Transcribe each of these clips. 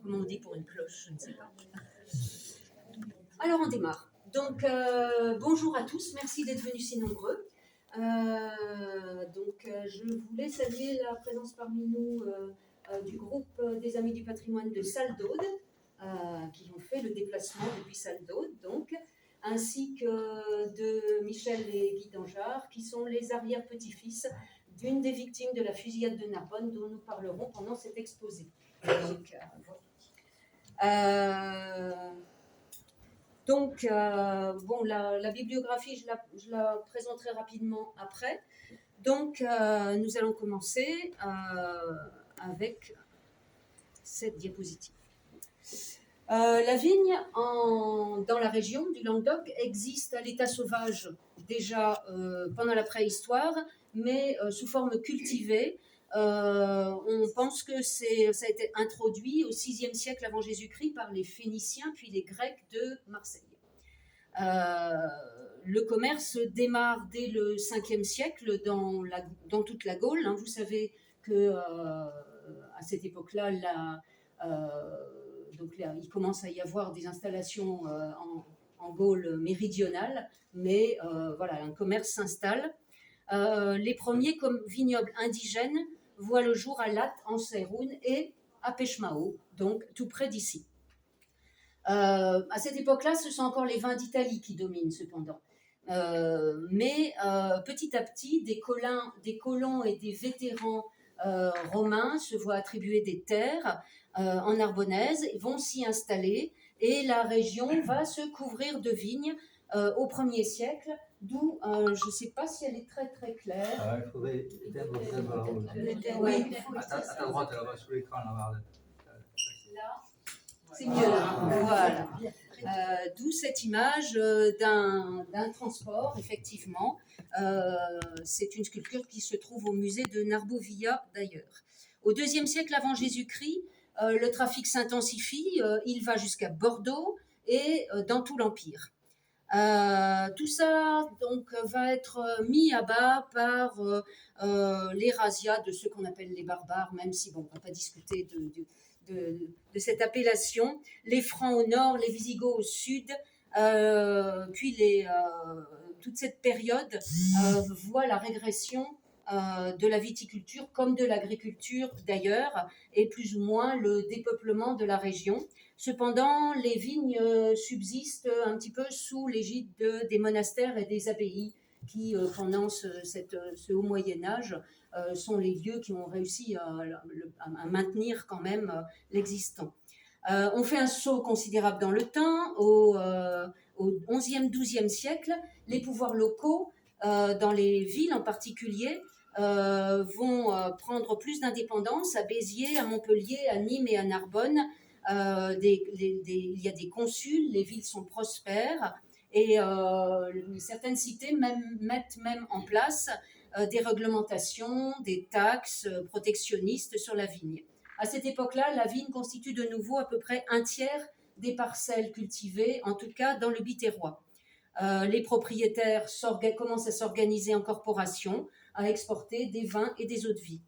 comment on dit pour une cloche, je ne sais pas. Alors on démarre. Donc bonjour à tous, merci d'être venus si nombreux. Je voulais saluer la présence parmi nous du groupe des Amis du Patrimoine de Salles-d'Aude, qui ont fait le déplacement depuis Salles-d'Aude, donc, ainsi que de Michel et Guy Dangeard, qui sont les arrière-petits-fils d'une des victimes de la fusillade de Narbonne, dont nous parlerons pendant cet exposé. La bibliographie, je la présenterai rapidement après. Donc, nous allons commencer avec cette diapositive. La vigne dans la région du Languedoc existe à l'état sauvage déjà pendant la préhistoire, mais sous forme cultivée. On pense que ça a été introduit au VIe siècle avant Jésus-Christ par les Phéniciens puis les Grecs de Marseille. Le commerce démarre dès le 5e siècle dans toute la Gaule. Hein. Vous savez que à cette époque-là, il commence à y avoir des installations en Gaule méridionale, mais un commerce s'installe. Les premiers vignobles indigènes voient le jour à Latte, en Seyroun, et à Pechmao, donc tout près d'ici. À cette époque-là, ce sont encore les vins d'Italie qui dominent cependant. Mais petit à petit, des colons et des vétérans romains se voient attribuer des terres en Narbonnaise, vont s'y installer et la région va se couvrir de vignes au 1er siècle, d'où, je ne sais pas si elle est très très claire. Il faudrait éteindre à ta droite, là-bas, sous l'écran, là-bas. Là, c'est mieux là. Voilà. D'où cette image d'un transport, effectivement. C'est une sculpture qui se trouve au musée de Narbovia, d'ailleurs. Au IIe siècle avant Jésus-Christ, le trafic s'intensifie, il va jusqu'à Bordeaux et dans tout l'Empire. Tout ça donc, va être mis à bas par les razzias de ceux qu'on appelle les barbares, même si on ne va pas discuter de cette appellation. Les Francs au nord, les Visigoths au sud, puis toute cette période voit la régression de la viticulture comme de l'agriculture d'ailleurs, et plus ou moins le dépeuplement de la région. Cependant, les vignes subsistent un petit peu sous l'égide des monastères et des abbayes qui, pendant ce haut Moyen-Âge, sont les lieux qui ont réussi à maintenir quand même l'existant. On fait un saut considérable dans le temps. Au XIe, XIIe siècle, les pouvoirs locaux, dans les villes en particulier, vont prendre plus d'indépendance à Béziers, à Montpellier, à Nîmes et à Narbonne. Il y a des consuls, les villes sont prospères et certaines cités mettent même en place des réglementations, des taxes protectionnistes sur la vigne. À cette époque-là, la vigne constitue de nouveau à peu près un tiers des parcelles cultivées, en tout cas dans le Biterrois. Les propriétaires commencent à s'organiser en corporation, à exporter des vins et des eaux-de-vie.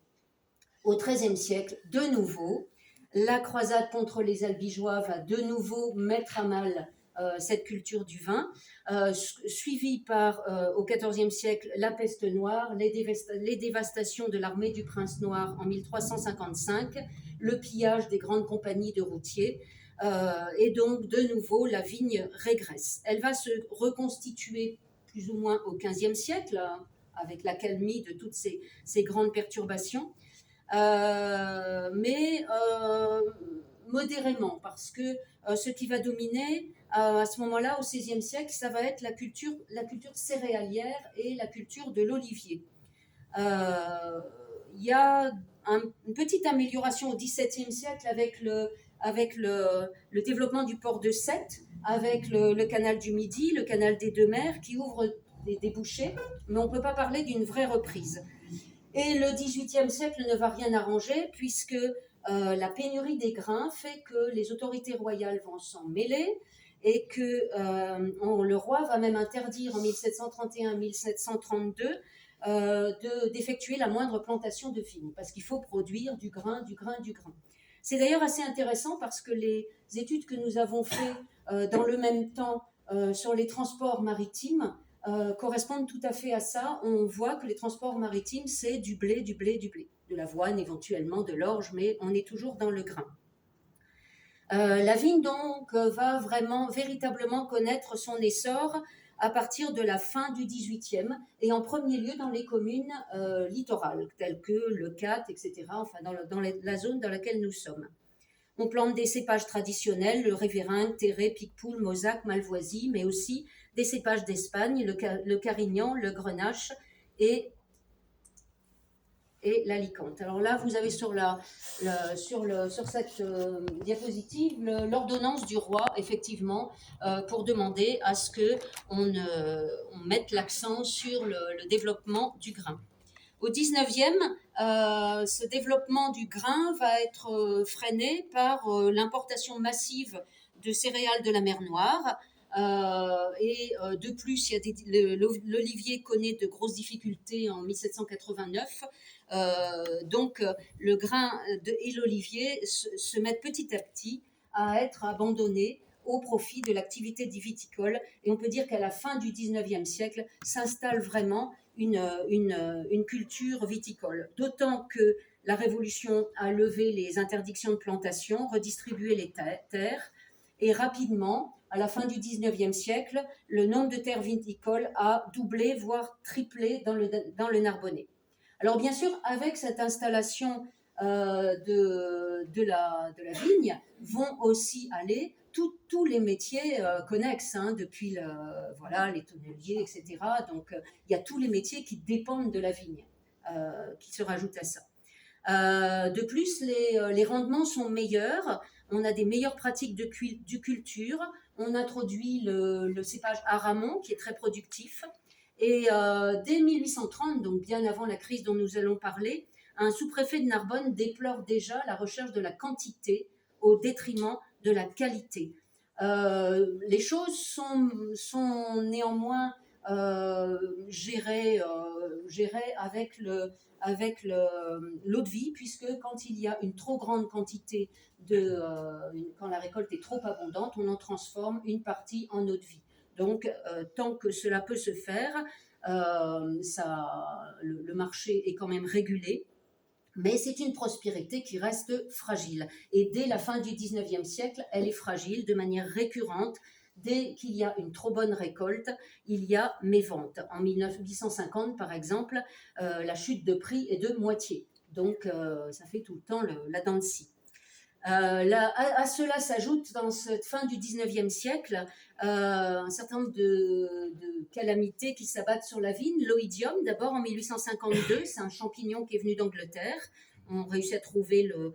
Au XIIIe siècle, de nouveau, la croisade contre les Albigeois va de nouveau mettre à mal cette culture du vin, suivie par, au XIVe siècle, la peste noire, les dévastations de l'armée du prince noir en 1355, le pillage des grandes compagnies de routiers, et donc de nouveau la vigne régresse. Elle va se reconstituer plus ou moins au XVe siècle, avec l'accalmie de toutes ces grandes perturbations, mais modérément, parce que ce qui va dominer à ce moment-là, au XVIe siècle, ça va être la culture céréalière et la culture de l'olivier. Il y a une petite amélioration au XVIIe siècle avec le développement du port de Sète, avec le canal du Midi, le canal des Deux Mers, qui ouvre des débouchés, mais on ne peut pas parler d'une vraie reprise. Et le XVIIIe siècle ne va rien arranger, puisque la pénurie des grains fait que les autorités royales vont s'en mêler, et que le roi va même interdire en 1731-1732 d'effectuer la moindre plantation de vigne, parce qu'il faut produire du grain. C'est d'ailleurs assez intéressant parce que les études que nous avons faites dans le même temps sur les transports maritimes correspondent tout à fait à ça. On voit que les transports maritimes, c'est du blé, du blé, du blé, de l'avoine éventuellement, de l'orge, mais on est toujours dans le grain. La vigne donc va véritablement connaître son essor à partir de la fin du XVIIIe et en premier lieu dans les communes littorales telles que le Cat, etc., enfin dans la zone dans laquelle nous sommes. On plante des cépages traditionnels, le Révéringue, Terré, Picpoul, Mozac, Malvoisie, mais aussi des cépages d'Espagne, le Carignan, le Grenache et l'Alicante. Alors là, vous avez sur cette diapositive l'ordonnance du roi, effectivement, pour demander à ce qu'on mette l'accent sur le développement du grain. Au 19e, ce développement du grain va être freiné par l'importation massive de céréales de la mer Noire. De plus, l'olivier connaît de grosses difficultés en 1789. Donc, le grain et l'olivier se mettent petit à petit à être abandonnés au profit de l'activité viticole. Et on peut dire qu'à la fin du 19e siècle s'installe vraiment une culture viticole. D'autant que la Révolution a levé les interdictions de plantation, redistribué les terres, et rapidement, à la fin du 19e siècle, le nombre de terres viticoles a doublé, voire triplé dans le Narbonnais. Alors bien sûr, avec cette installation de la vigne, vont aussi aller tous les métiers connexes, depuis les tonneliers, etc. Donc il y a tous les métiers qui dépendent de la vigne, qui se rajoutent à ça. De plus, les rendements sont meilleurs, on a des meilleures pratiques de culture, on introduit le cépage Aramon qui est très productif. Et dès 1830, donc bien avant la crise dont nous allons parler, un sous-préfet de Narbonne déplore déjà la recherche de la quantité au détriment de la qualité. Les choses sont néanmoins gérées avec l'eau de vie, puisque quand il y a une trop grande quantité quand la récolte est trop abondante, on en transforme une partie en eau de vie. Donc, tant que cela peut se faire, le marché est quand même régulé, mais c'est une prospérité qui reste fragile. Et dès la fin du 19e siècle, elle est fragile de manière récurrente. Dès qu'il y a une trop bonne récolte, il y a mévente. En 1850, par exemple, la chute de prix est de moitié. Donc, ça fait tout le temps la dent de scie. À cela s'ajoute dans cette fin du 19e siècle un certain nombre de calamités qui s'abattent sur la vigne. L'oïdium, d'abord en 1852, c'est un champignon qui est venu d'Angleterre. On a réussi à trouver le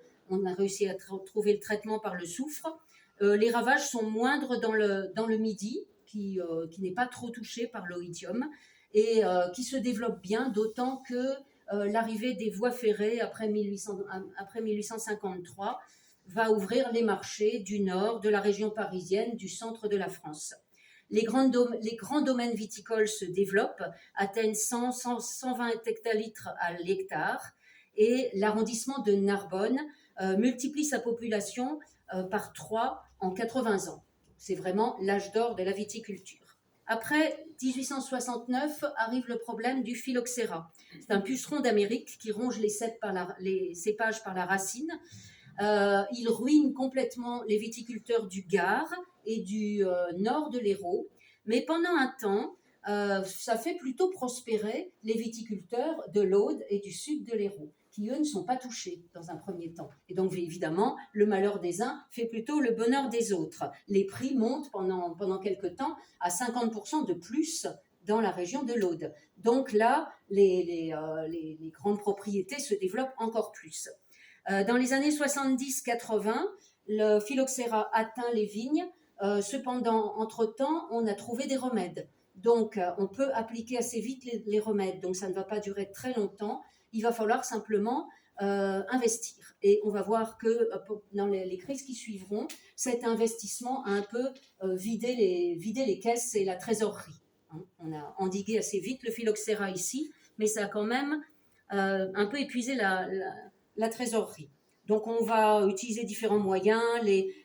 traitement par le soufre. Les ravages sont moindres dans le Midi, qui n'est pas trop touché par l'oïdium, et qui se développe bien, d'autant que l'arrivée des voies ferrées après 1853 va ouvrir les marchés du nord, de la région parisienne, du centre de la France. Les grands domaines viticoles se développent, atteignent 120 hectolitres à l'hectare, et l'arrondissement de Narbonne multiplie sa population par 3 en 80 ans. C'est vraiment l'âge d'or de la viticulture. Après 1869 arrive le problème du phylloxéra. C'est un puceron d'Amérique qui ronge les cépages par la racine. Il ruine complètement les viticulteurs du Gard et du nord de l'Hérault, mais pendant un temps, ça fait plutôt prospérer les viticulteurs de l'Aude et du sud de l'Hérault, qui eux ne sont pas touchés dans un premier temps. Et donc évidemment, le malheur des uns fait plutôt le bonheur des autres. Les prix montent pendant quelque temps à 50% de plus dans la région de l'Aude. Donc là, les grandes propriétés se développent encore plus. Dans les années 70-80, le phylloxéra atteint les vignes. Cependant, entre-temps, on a trouvé des remèdes. Donc, on peut appliquer assez vite les remèdes. Donc, ça ne va pas durer très longtemps. Il va falloir simplement investir. Et on va voir que dans les crises qui suivront, cet investissement a un peu vidé les caisses et la trésorerie. On a endigué assez vite le phylloxéra ici, mais ça a quand même un peu épuisé la trésorerie. Donc on va utiliser différents moyens,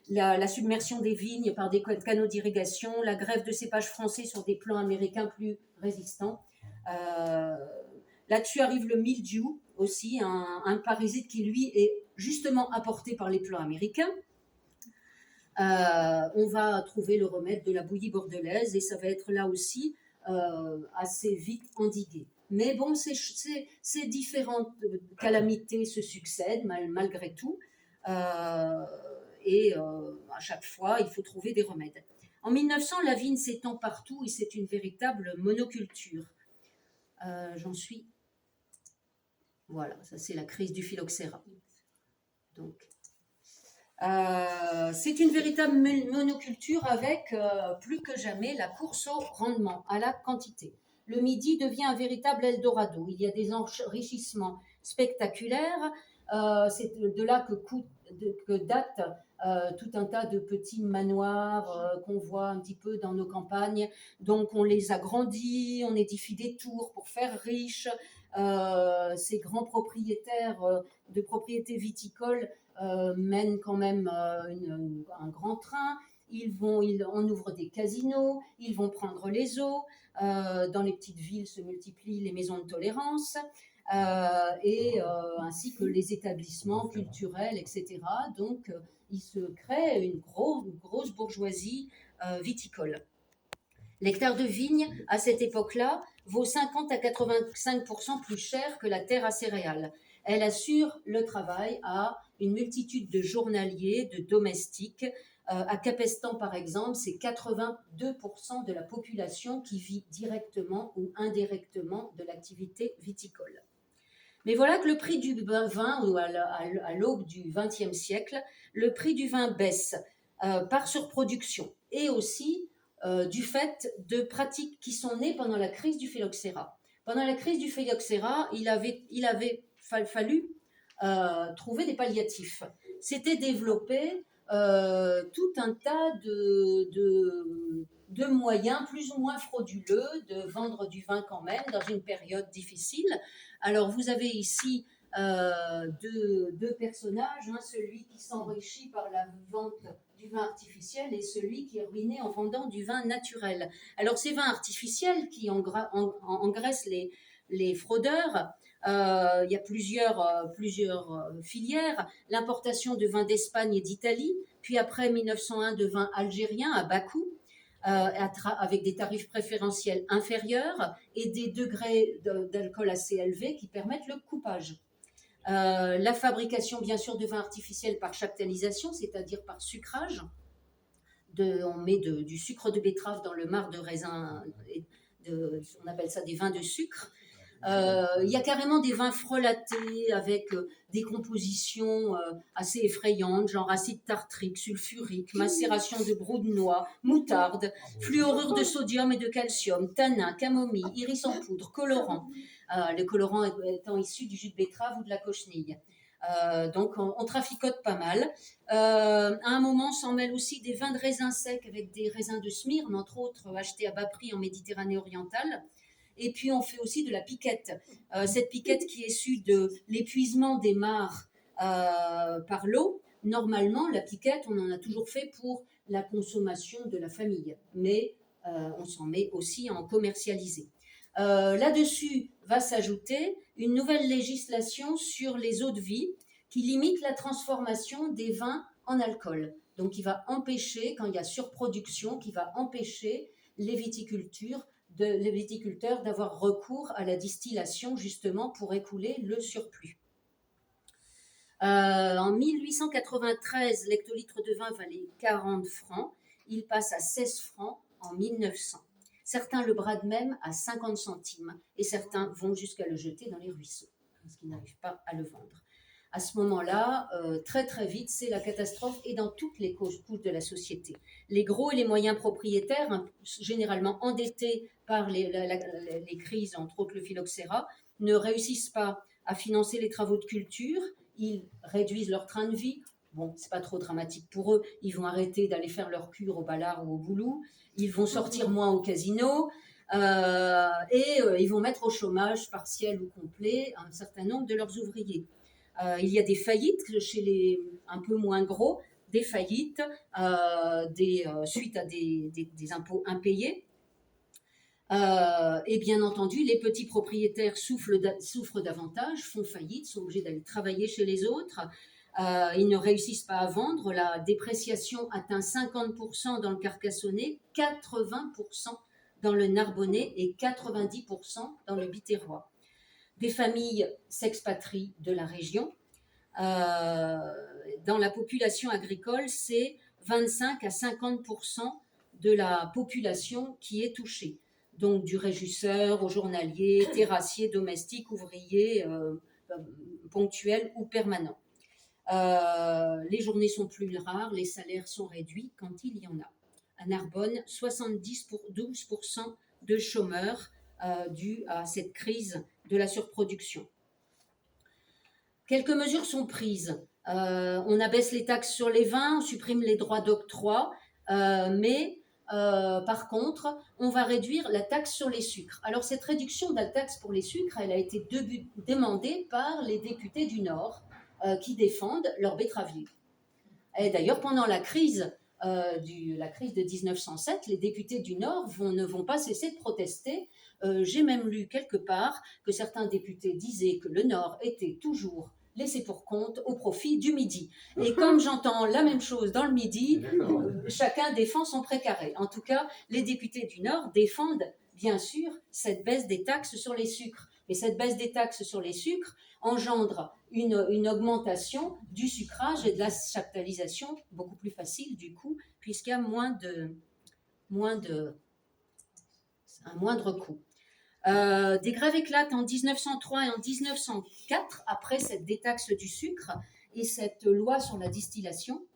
la submersion des vignes par des canaux d'irrigation, la greffe de cépages français sur des plants américains plus résistants. Là-dessus arrive le mildiou aussi, un parasite qui lui est justement apporté par les plants américains. On va trouver le remède de la bouillie bordelaise et ça va être là aussi assez vite endigué. Mais bon, ces différentes calamités se succèdent malgré tout et à chaque fois, il faut trouver des remèdes. En 1900, la vigne s'étend partout et c'est une véritable monoculture. J'en suis... Voilà, ça c'est la crise du phylloxéra. Donc... c'est une véritable monoculture avec plus que jamais la course au rendement, à la quantité. Le Midi devient un véritable Eldorado. Il y a des enrichissements spectaculaires. C'est de là que date tout un tas de petits manoirs qu'on voit un petit peu dans nos campagnes. Donc on les agrandit, on édifie des tours pour faire riches. Ces grands propriétaires de propriétés viticoles mènent quand même un grand train. On ouvre des casinos, ils vont prendre les eaux. Dans les petites villes se multiplient les maisons de tolérance ainsi que les établissements culturels, etc. Donc, il se crée une grosse bourgeoisie viticole. L'hectare de vigne, à cette époque-là, vaut 50 à 85% plus cher que la terre à céréales. Elle assure le travail à une multitude de journaliers, de domestiques. À Capestan, par exemple, c'est 82% de la population qui vit directement ou indirectement de l'activité viticole. Mais voilà que le prix du vin, ou à l'aube du XXe siècle, le prix du vin baisse par surproduction et aussi du fait de pratiques qui sont nées pendant la crise du phylloxéra. Pendant la crise du phylloxéra, il avait fallu trouver des palliatifs. C'était développé tout un tas de moyens plus ou moins frauduleux de vendre du vin quand même dans une période difficile. Alors vous avez ici deux personnages, celui qui s'enrichit par la vente du vin artificiel et celui qui est ruiné en vendant du vin naturel. Alors ces vins artificiels qui engraissent les fraudeurs, il y a plusieurs filières. L'importation de vins d'Espagne et d'Italie, puis après 1901 de vins algériens à bas coût, avec des tarifs préférentiels inférieurs et des degrés d'alcool assez élevés qui permettent le coupage. La fabrication, bien sûr, de vins artificiels par chaptalisation, c'est-à-dire par sucrage. On met du sucre de betterave dans le marc de raisin, on appelle ça des vins de sucre. Il y a carrément des vins frelatés avec des compositions assez effrayantes, genre acide tartrique, sulfurique, macération de brou de noix, moutarde, fluorure de sodium et de calcium, tanin, camomille, iris en poudre, colorant. Le colorant étant issu du jus de betterave ou de la cochenille. Donc on traficote pas mal. À un moment, on s'en mêle aussi des vins de raisin sec avec des raisins de Smyrne, entre autres achetés à bas prix en Méditerranée orientale. Et puis, on fait aussi de la piquette. Cette piquette qui est issue de l'épuisement des mares par l'eau. Normalement, la piquette, on en a toujours fait pour la consommation de la famille. Mais on s'en met aussi à en commercialiser. Là-dessus va s'ajouter une nouvelle législation sur les eaux de vie qui limite la transformation des vins en alcool. Donc, qui va empêcher, quand il y a surproduction, qui va empêcher les viticulteurs d'avoir recours à la distillation justement pour écouler le surplus. En 1893, l'hectolitre de vin valait 40 francs. Il passe à 16 francs en 1900. Certains le bradent même à 50 centimes et certains vont jusqu'à le jeter dans les ruisseaux parce qu'ils n'arrivent pas à le vendre. À ce moment-là, très très vite, c'est la catastrophe et dans toutes les couches de la société. Les gros et les moyens propriétaires, généralement endettés par les crises, entre autres le phylloxéra, ne réussissent pas à financer les travaux de culture, ils réduisent leur train de vie. Bon, c'est pas trop dramatique pour eux, ils vont arrêter d'aller faire leur cure au Ballard ou au Boulou, ils vont sortir moins au casino, ils vont mettre au chômage partiel ou complet un certain nombre de leurs ouvriers. Il y a des faillites chez les un peu moins gros, des faillites suite à des impôts impayés. Et bien entendu, les petits propriétaires souffrent davantage, font faillite, sont obligés d'aller travailler chez les autres. Ils ne réussissent pas à vendre. La dépréciation atteint 50% dans le Carcassonnais, 80% dans le Narbonnais et 90% dans le Biterrois. Des familles s'expatrient de la région. Dans la population agricole, c'est 25 à 50% de la population qui est touchée. Donc du régisseur au journalier, terrassier, domestique, ouvrier, ponctuel ou permanent. Les journées sont plus rares, les salaires sont réduits quand il y en a. À Narbonne, 72% de chômeurs dû à cette crise de la surproduction. Quelques mesures sont prises. On abaisse les taxes sur les vins, on supprime les droits d'octroi, mais par contre, on va réduire la taxe sur les sucres. Alors cette réduction de la taxe pour les sucres, elle a été demandée par les députés du Nord qui défendent leurs betteraviers. Et d'ailleurs, pendant la crise de 1907, les députés du Nord ne vont pas cesser de protester. J'ai même lu quelque part que certains députés disaient que le Nord était toujours laissé pour compte au profit du Midi. Et comme j'entends la même chose dans le Midi, chacun défend son précaré. En tout cas, les députés du Nord défendent bien sûr cette baisse des taxes sur les sucres. Mais cette baisse des taxes sur les sucres engendre une augmentation du sucrage et de la chaptalisation beaucoup plus facile du coup, puisqu'il y a un moindre coût. Des grèves éclatent en 1903 et en 1904 après cette détaxe du sucre et cette loi sur la distillation.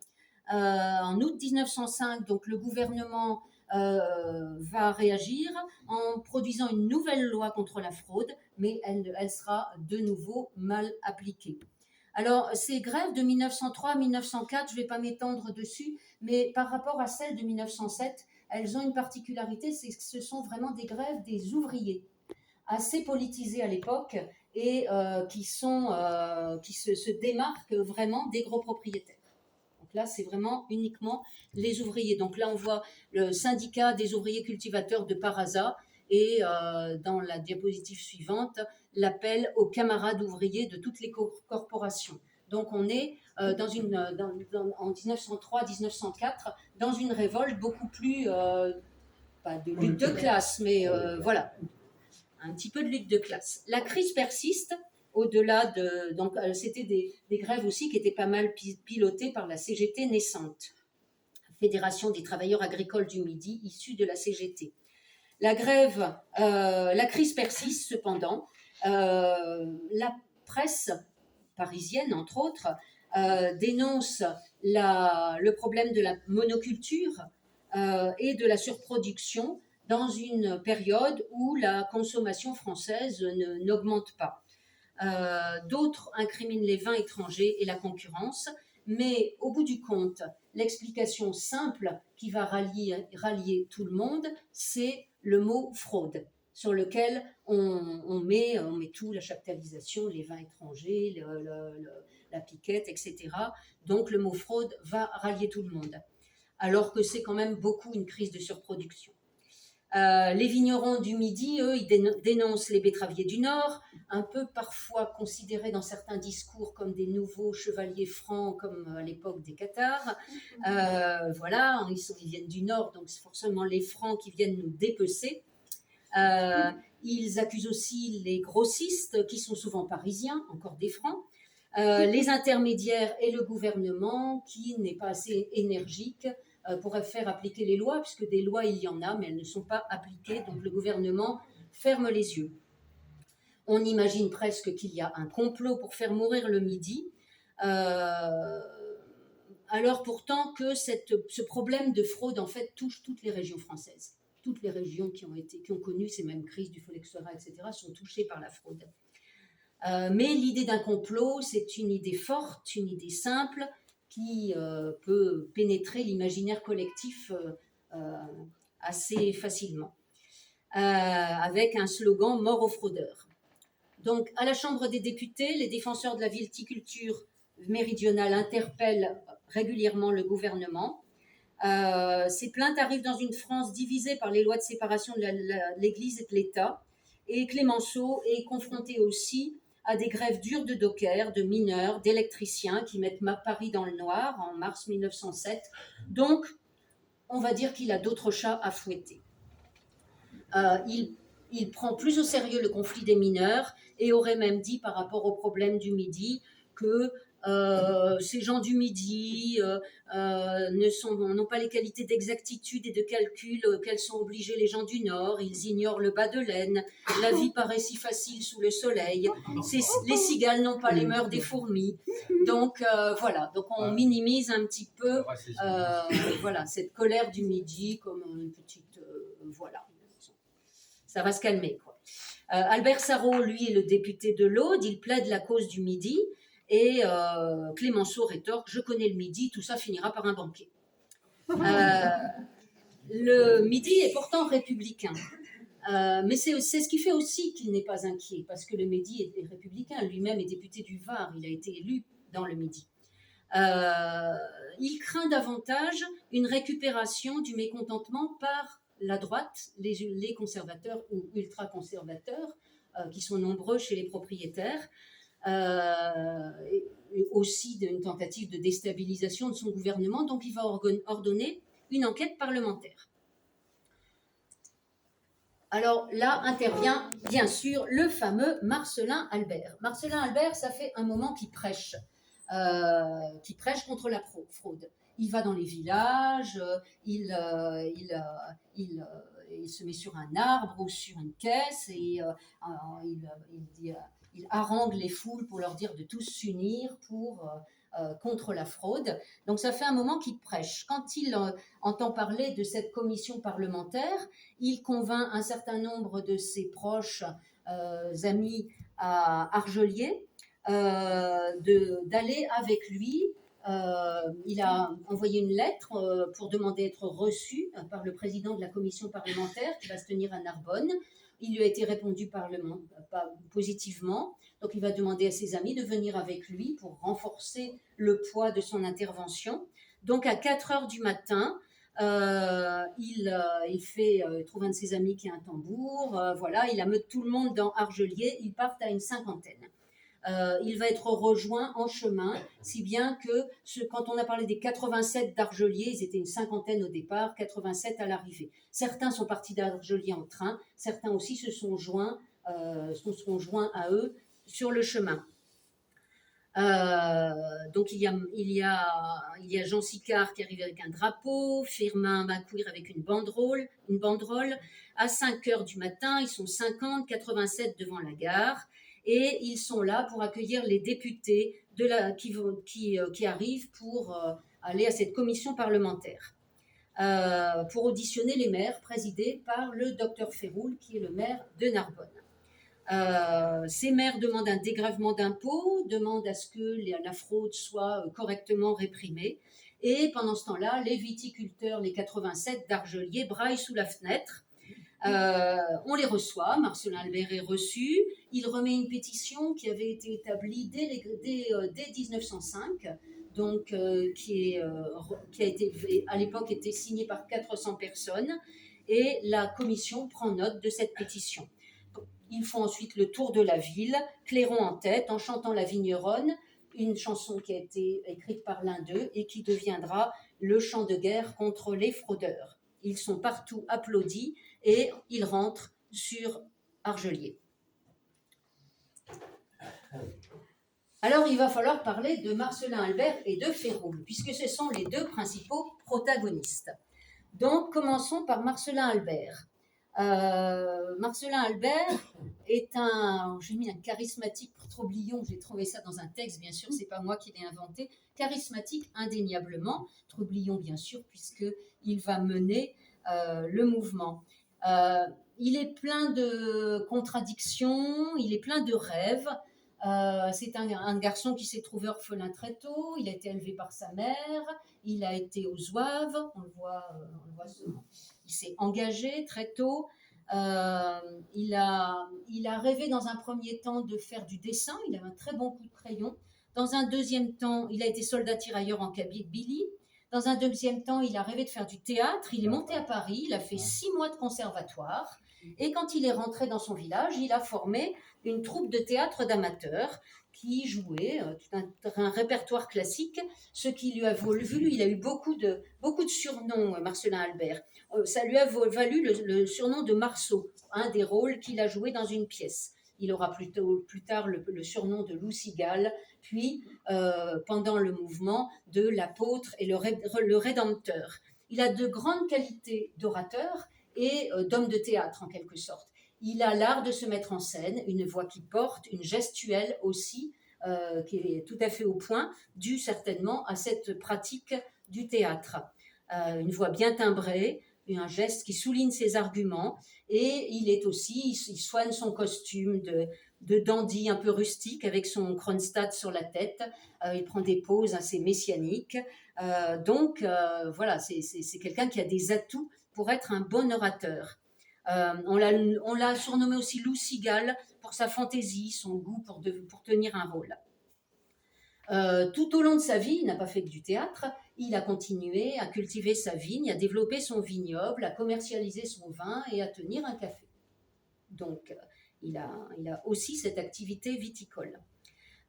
En août 1905, donc, le gouvernement va réagir en produisant une nouvelle loi contre la fraude, mais elle sera de nouveau mal appliquée. Alors, ces grèves de 1903 à 1904, je ne vais pas m'étendre dessus, mais par rapport à celles de 1907, elles ont une particularité, c'est que ce sont vraiment des grèves des ouvriers, assez politisés à l'époque et qui se démarquent vraiment des gros propriétaires. Donc là, c'est vraiment uniquement les ouvriers. Donc là, on voit le syndicat des ouvriers cultivateurs de Paraza et dans la diapositive suivante, l'appel aux camarades ouvriers de toutes les corporations. Donc on est en 1903-1904 dans une révolte beaucoup plus, pas de lutte de classe, mais voilà, un petit peu de lutte de classe. La crise persiste. Au-delà de. Donc, c'était des grèves aussi qui étaient pas mal pilotées par la CGT naissante, Fédération des travailleurs agricoles du Midi, issue de la CGT. La crise persiste cependant. La presse parisienne, entre autres, dénonce le problème de la monoculture et de la surproduction dans une période où la consommation française n'augmente pas. D'autres incriminent les vins étrangers et la concurrence, mais au bout du compte, l'explication simple qui va rallier tout le monde, c'est le mot fraude, sur lequel on met tout, la chaptalisation, les vins étrangers, la piquette, etc. Donc le mot fraude va rallier tout le monde, alors que c'est quand même beaucoup une crise de surproduction. Les vignerons du Midi, eux, ils dénoncent les betteraviers du Nord, un peu parfois considérés dans certains discours comme des nouveaux chevaliers francs, comme à l'époque des Cathares. Voilà, ils viennent du Nord, donc c'est forcément les francs qui viennent nous dépecer. Ils accusent aussi les grossistes, qui sont souvent parisiens, encore des francs, les intermédiaires et le gouvernement, qui n'est pas assez énergique pour faire appliquer les lois, puisque des lois, il y en a, mais elles ne sont pas appliquées, donc le gouvernement ferme les yeux. On imagine presque qu'il y a un complot pour faire mourir le Midi, alors pourtant que ce problème de fraude, en fait, touche toutes les régions françaises. Toutes les régions qui ont connu ces mêmes crises du Phylloxera, etc., sont touchées par la fraude. Mais l'idée d'un complot, c'est une idée forte, une idée simple, qui peut pénétrer l'imaginaire collectif assez facilement, avec un slogan « Mort aux fraudeurs ». Donc, à la Chambre des députés, les défenseurs de la viticulture méridionale interpellent régulièrement le gouvernement. Ces plaintes arrivent dans une France divisée par les lois de séparation de l'Église et de l'État. Et Clemenceau est confronté aussi à des grèves dures de dockers, de mineurs, d'électriciens qui mettent Paris dans le noir en mars 1907. Donc, on va dire qu'il a d'autres chats à fouetter. Il prend plus au sérieux le conflit des mineurs et aurait même dit par rapport au problème du Midi que ces gens du Midi n'ont pas les qualités d'exactitude et de calcul auxquelles sont obligés les gens du Nord. Ils ignorent le bas de laine. La vie paraît si facile sous le soleil. Les cigales n'ont pas les mœurs des fourmis. Donc voilà, donc on minimise un petit peu voilà, cette colère du Midi comme une petite... voilà. Ça va se calmer, quoi. Albert Sarraut, lui, est le député de l'Aude. Il plaide la cause du Midi. Et Clemenceau rétorque « Je connais le Midi, tout ça finira par un banquet ». Le Midi est pourtant républicain. Mais c'est ce qui fait aussi qu'il n'est pas inquiet, parce que le Midi est républicain. Lui-même est député du Var. Il a été élu dans le Midi. Il craint davantage une récupération du mécontentement par la droite, les conservateurs ou ultra-conservateurs, qui sont nombreux chez les propriétaires, et aussi d'une tentative de déstabilisation de son gouvernement. Donc, il va ordonner une enquête parlementaire. Alors là intervient, bien sûr, le fameux Marcellin Albert. Marcellin Albert, ça fait un moment qu'il prêche contre la fraude. Il va dans les villages, il se met sur un arbre ou sur une caisse et il harangue les foules pour leur dire de tous s'unir contre la fraude. Donc ça fait un moment qu'il prêche. Quand il entend parler de cette commission parlementaire, il convainc un certain nombre de ses proches amis à Argelier d'aller avec lui. Il a envoyé une lettre pour demander à être reçu par le président de la commission parlementaire qui va se tenir à Narbonne. Il lui a été répondu positivement. Donc, il va demander à ses amis de venir avec lui pour renforcer le poids de son intervention. Donc, à 4 heures du matin, il trouve un de ses amis qui a un tambour. Voilà, il ameute tout le monde dans Argelier. Ils partent à une cinquantaine. Il va être rejoint en chemin, si bien que quand on a parlé des 87 d'Argelier, ils étaient une cinquantaine au départ, 87 à l'arrivée. Certains sont partis d'Argelier en train, certains aussi se sont joints à eux sur le chemin. Donc il y a Jean Sicard qui arrive avec un drapeau, Firmin Macouir avec une banderole. À 5 heures du matin, ils sont 50, 87 devant la gare. Et ils sont là pour accueillir les députés qui arrivent pour aller à cette commission parlementaire, pour auditionner les maires présidés par le docteur Féroul, qui est le maire de Narbonne. Ces maires demandent un dégrèvement d'impôts, demandent à ce que la fraude soit correctement réprimée. Et pendant ce temps-là, les viticulteurs, les 87 d'Argelier, braillent sous la fenêtre. On les reçoit, Marcellin Albert est reçu, il remet une pétition qui avait été établie dès 1905, donc qui a été à l'époque été signée par 400 personnes, et la commission prend note de cette pétition. Ils font ensuite le tour de la ville, clairon en tête, en chantant La Vigneronne, une chanson qui a été écrite par l'un d'eux et qui deviendra le chant de guerre contre les fraudeurs. Ils sont partout applaudis et ils rentrent sur Argelier. Alors, il va falloir parler de Marcellin Albert et de Féroul, puisque ce sont les deux principaux protagonistes. Donc, commençons par Marcellin Albert. Marcellin Albert est j'ai mis un charismatique Troblillon, j'ai trouvé ça dans un texte, bien sûr, c'est pas moi qui l'ai inventé, charismatique indéniablement, Troblillon bien sûr, puisqu'il va mener le mouvement. Il est plein de contradictions, il est plein de rêves. C'est un garçon qui s'est trouvé orphelin très tôt, il a été élevé par sa mère, il a été aux Zouaves, on le voit souvent. Il s'est engagé très tôt, Il a rêvé dans un premier temps de faire du dessin, il avait un très bon coup de crayon. Dans un deuxième temps, il a été soldat tirailleur en Kabylie. Dans un deuxième temps, il a rêvé de faire du théâtre. Il est monté à Paris, il a fait 6 mois de conservatoire. Et quand il est rentré dans son village, il a formé une troupe de théâtre d'amateurs qui jouait un répertoire classique, ce qui lui a valu, il a eu beaucoup de surnoms, Marcellin Albert. Ça lui a valu le surnom de Marceau, un des rôles qu'il a joué dans une pièce. Il aura plus tard le surnom de Lou Cigale, puis pendant le mouvement de l'apôtre et le rédempteur. Il a de grandes qualités d'orateur et d'homme de théâtre en quelque sorte. Il a l'art de se mettre en scène, une voix qui porte, une gestuelle aussi, qui est tout à fait au point, due certainement à cette pratique du théâtre. Une voix bien timbrée, un geste qui souligne ses arguments, et il soigne son costume de dandy un peu rustique avec son Kronstadt sur la tête. Il prend des poses assez messianiques. Voilà, c'est quelqu'un qui a des atouts pour être un bon orateur. On l'a surnommé aussi Lou Cigale pour sa fantaisie, son goût pour tenir un rôle. Tout au long de sa vie, il n'a pas fait que du théâtre, il a continué à cultiver sa vigne, à développer son vignoble, à commercialiser son vin et à tenir un café. Donc, il a aussi cette activité viticole.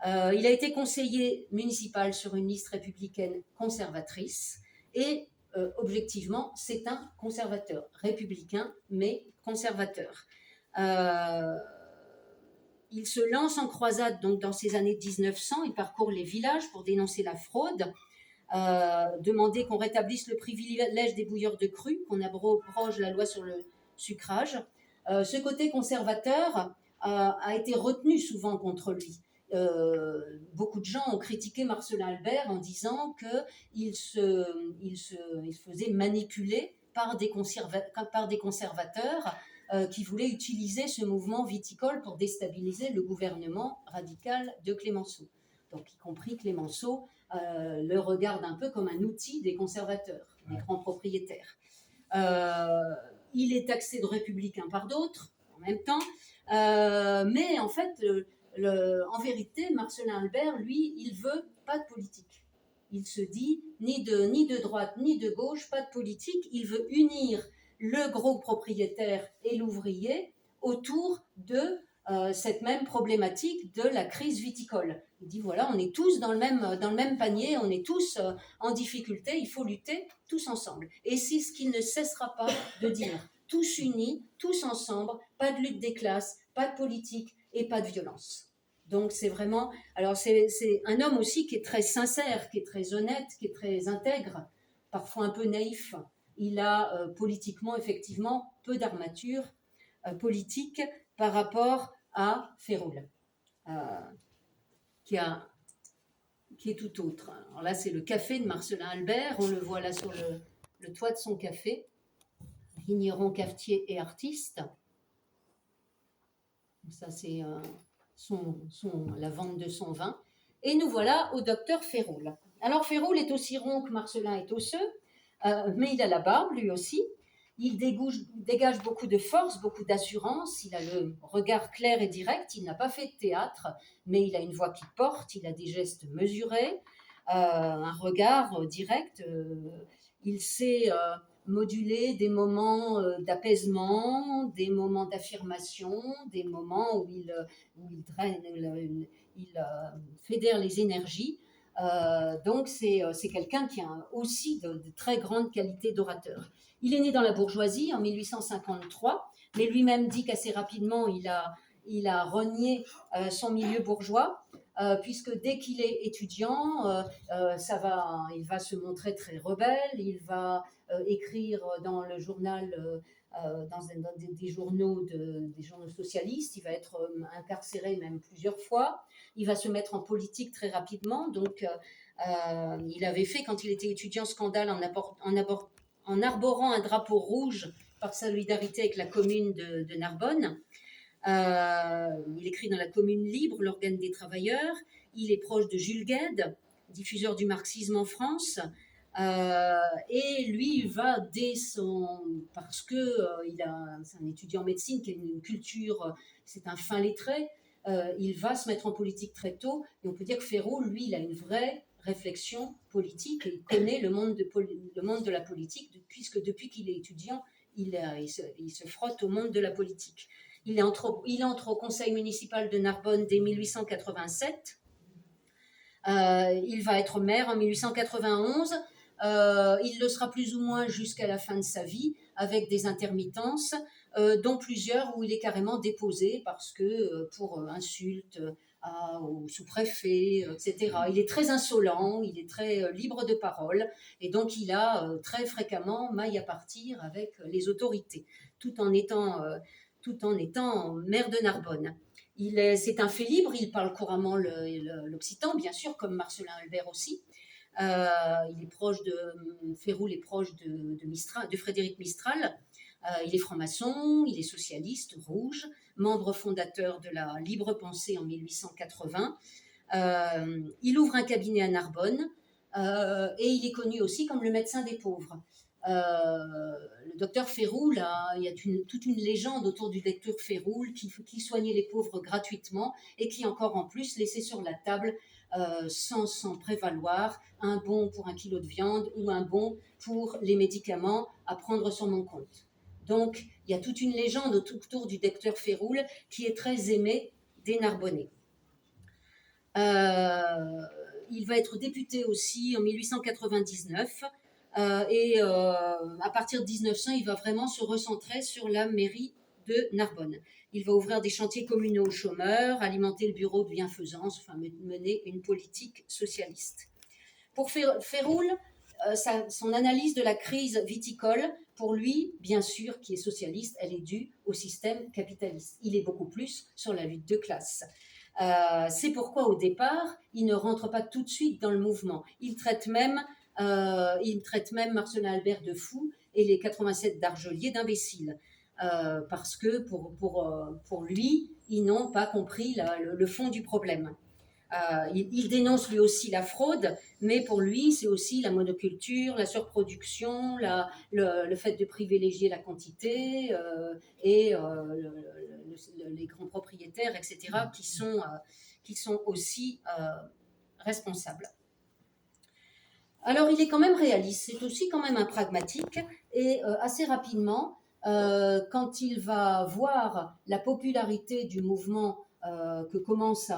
Il a été conseiller municipal sur une liste républicaine conservatrice et objectivement, c'est un conservateur, républicain, mais conservateur. Il se lance en croisade donc dans ces années 1900, il parcourt les villages pour dénoncer la fraude, demander qu'on rétablisse le privilège des bouilleurs de cru, qu'on abroge la loi sur le sucrage. Ce côté conservateur a été retenu souvent contre lui. Beaucoup de gens ont critiqué Marcellin Albert en disant qu'il se faisait manipuler par des conservateurs qui voulaient utiliser ce mouvement viticole pour déstabiliser le gouvernement radical de Clémenceau. Donc, y compris Clémenceau le regarde un peu comme un outil des conservateurs, des grands propriétaires. Il est taxé de républicain par d'autres en même temps, mais en fait, en vérité, Marcellin Albert, lui, il veut pas de politique. Il se dit ni de droite ni de gauche, pas de politique. Il veut unir le gros propriétaire et l'ouvrier autour de cette même problématique de la crise viticole. Il dit voilà, on est tous dans le même panier, on est tous en difficulté, il faut lutter tous ensemble. Et c'est ce qu'il ne cessera pas de dire. Tous unis, tous ensemble, pas de lutte des classes, pas de politique et pas de violence. Donc c'est vraiment, alors c'est un homme aussi qui est très sincère, qui est très honnête, qui est très intègre, parfois un peu naïf. Il a politiquement, effectivement, peu d'armature politique par rapport à Féroul, qui est tout autre. Alors là, c'est le café de Marcellin Albert, on le voit là sur le toit de son café, vigneron, cafetier et artiste. Ça, c'est la vente de son vin. Et nous voilà au docteur Féroul. Alors Féroul est aussi rond que Marcellin est osseux, mais il a la barbe lui aussi. Il dégage beaucoup de force, beaucoup d'assurance. Il a le regard clair et direct. Il n'a pas fait de théâtre, mais il a une voix qui porte. Il a des gestes mesurés, un regard direct. Il sait moduler des moments d'apaisement, des moments d'affirmation, des moments où il fédère les énergies. Donc c'est quelqu'un qui a aussi de très grandes qualités d'orateur. Il est né dans la bourgeoisie en 1853, mais lui-même dit qu'assez rapidement il a renié son milieu bourgeois, puisque dès qu'il est étudiant, il va se montrer très rebelle, il va écrire dans le journal, dans des journaux socialistes, il va être incarcéré même plusieurs fois, il va se mettre en politique très rapidement, donc il avait fait, quand il était étudiant, scandale en arborant un drapeau rouge par solidarité avec la commune de Narbonne. Il écrit dans la Commune Libre, l'organe des travailleurs. Il est proche de Jules Guesde, diffuseur du marxisme en France. Et lui va parce que c'est un étudiant en médecine qui a une culture, c'est un fin lettré, il va se mettre en politique très tôt, et on peut dire que Féroul, lui, il a une vraie réflexion politique, et il connaît le monde de la politique, puisque depuis qu'il est étudiant, il se frotte au monde de la politique. Il entre au conseil municipal de Narbonne dès 1887. Il va être maire en 1891. Il le sera plus ou moins jusqu'à la fin de sa vie, avec des intermittences, dont plusieurs où il est carrément déposé parce que pour insulte au sous-préfet, etc. Il est très insolent, il est très libre de parole, et donc il a très fréquemment maille à partir avec les autorités, tout en étant maire de Narbonne. C'est un fait libre, il parle couramment l'occitan, bien sûr, comme Marcellin Albert aussi. Il est proche Féroul est proche de Frédéric Mistral. Il est franc-maçon, il est socialiste, rouge, membre fondateur de la Libre Pensée en 1880. Il ouvre un cabinet à Narbonne, et il est connu aussi comme le médecin des pauvres. Le docteur Féroul, il y a toute une légende autour du docteur Féroul qui soignait les pauvres gratuitement et qui encore en plus laissait sur la table, sans s'en prévaloir, un bon pour 1 kilo de viande ou un bon pour les médicaments à prendre sur mon compte. Donc il y a toute une légende autour du docteur Féroul qui est très aimé des Narbonnais. Il va être député aussi en 1899. Et à partir de 1900, il va vraiment se recentrer sur la mairie de Narbonne. Il va ouvrir des chantiers communaux aux chômeurs, alimenter le bureau de bienfaisance, enfin mener une politique socialiste. Pour Féroul, son analyse de la crise viticole, pour lui, bien sûr, qui est socialiste, elle est due au système capitaliste. Il est beaucoup plus sur la lutte de classe. C'est pourquoi, au départ, il ne rentre pas tout de suite dans le mouvement. Il traite même Marcellin Albert de fou et les 87 d'Argelier d'imbéciles, parce que pour lui, ils n'ont pas compris le fond du problème. Il dénonce lui aussi la fraude, mais pour lui, c'est aussi la monoculture, la surproduction, le fait de privilégier la quantité, et les grands propriétaires, etc., qui sont aussi responsables. Alors, il est quand même réaliste, c'est aussi quand même un pragmatique, et assez rapidement, quand il va voir la popularité du mouvement qui commence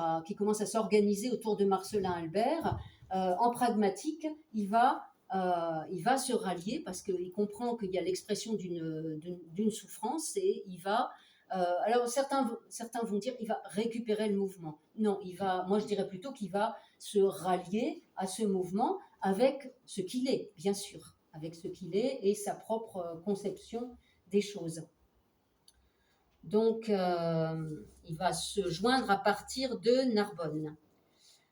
à s'organiser autour de Marcellin Albert, en pragmatique, il va se rallier parce qu'il comprend qu'il y a l'expression d'une souffrance, et il va... alors certains vont dire il va récupérer le mouvement. Non, moi je dirais plutôt qu'il va se rallier à ce mouvement avec ce qu'il est, bien sûr, avec ce qu'il est et sa propre conception des choses. Donc, il va se joindre à partir de Narbonne.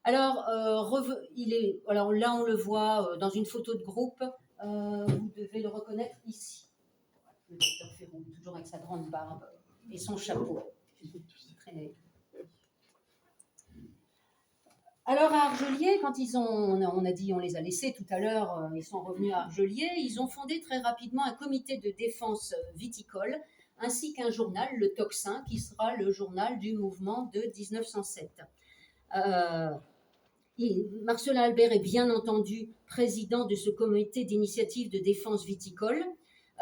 Alors, là, on le voit dans une photo de groupe. Vous devez le reconnaître ici. Le docteur Féroul, toujours avec sa grande barbe et son chapeau. Très... Alors à Argelier, quand on a dit, on les a laissés tout à l'heure, ils sont revenus à Argelier, ils ont fondé très rapidement un comité de défense viticole, ainsi qu'un journal, le Tocsin, qui sera le journal du mouvement de 1907. Marcellin Albert est bien entendu président de ce comité d'initiative de défense viticole,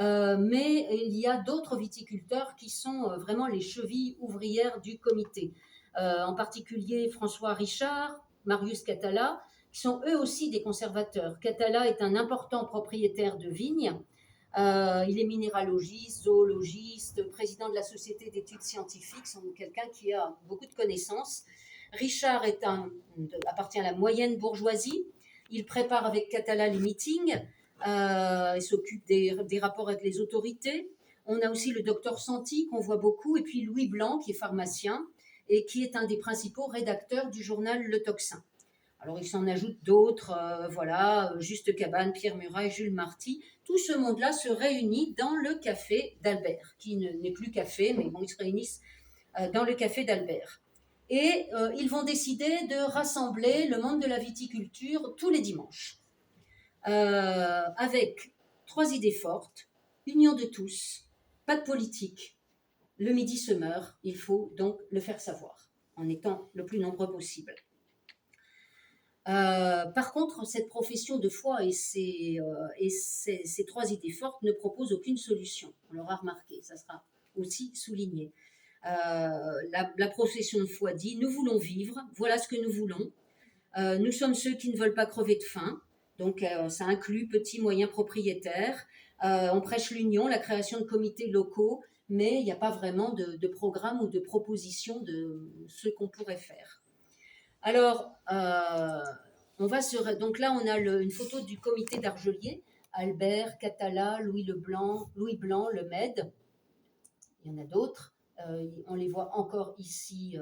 mais il y a d'autres viticulteurs qui sont vraiment les chevilles ouvrières du comité, en particulier François Richard, Marius Catala, qui sont eux aussi des conservateurs. Catala est un important propriétaire de vignes. Il est minéralogiste, zoologiste, président de la Société d'études scientifiques, c'est quelqu'un qui a beaucoup de connaissances. Richard appartient à la moyenne bourgeoisie. Il prépare avec Catala les meetings. Il s'occupe des rapports avec les autorités. On a aussi le docteur Santi qu'on voit beaucoup, et puis Louis Blanc qui est pharmacien et qui est un des principaux rédacteurs du journal Le Tocsin. Alors il s'en ajoute d'autres, Juste Cabane, Pierre Murat, Jules Marty. Tout ce monde-là se réunit dans le café d'Albert, qui n'est plus café, mais bon, ils se réunissent dans le café d'Albert. Et ils vont décider de rassembler le monde de la viticulture tous les dimanches, avec 3 idées fortes, union de tous, pas de politique. Le midi se meurt, il faut donc le faire savoir, en étant le plus nombreux possible. Par contre, cette profession de foi et ces 3 idées fortes ne proposent aucune solution. On l'aura remarqué, ça sera aussi souligné. La profession de foi dit « Nous voulons vivre, voilà ce que nous voulons. Nous sommes ceux qui ne veulent pas crever de faim. » Donc, ça inclut petits, moyens propriétaires. On prêche l'union, la création de comités locaux, mais il n'y a pas vraiment de programme ou de proposition de ce qu'on pourrait faire. Alors, donc là, on a une photo du comité d'Argelier, Albert, Catala, Louis Blanc, le Med. Il y en a d'autres. On les voit encore ici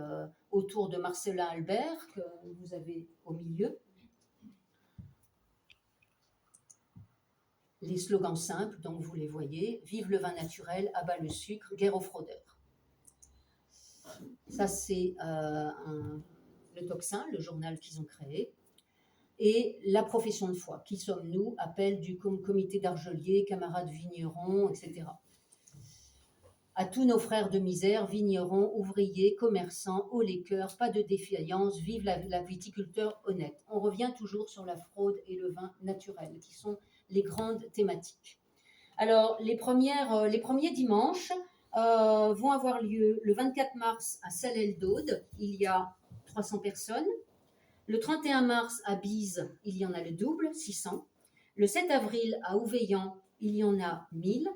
autour de Marcelin Albert, que vous avez au milieu. Les slogans simples, donc vous les voyez, vive le vin naturel, abat le sucre, guerre aux fraudeurs. Ça, c'est le Tocsin, le journal qu'ils ont créé. Et la profession de foi, qui sommes-nous, appel du comité d'Argelier, camarades vignerons, etc. À tous nos frères de misère, vignerons, ouvriers, commerçants, hauts les cœurs, pas de défaillance, vive la viticulteur honnête. On revient toujours sur la fraude et le vin naturel, qui sont les grandes thématiques. Alors, les premiers dimanches vont avoir lieu le 24 mars à Salelles-d'Aude, il y a 300 personnes. Le 31 mars à Bise, il y en a le double, 600. Le 7 avril à Ouveillan, il y en a 1000.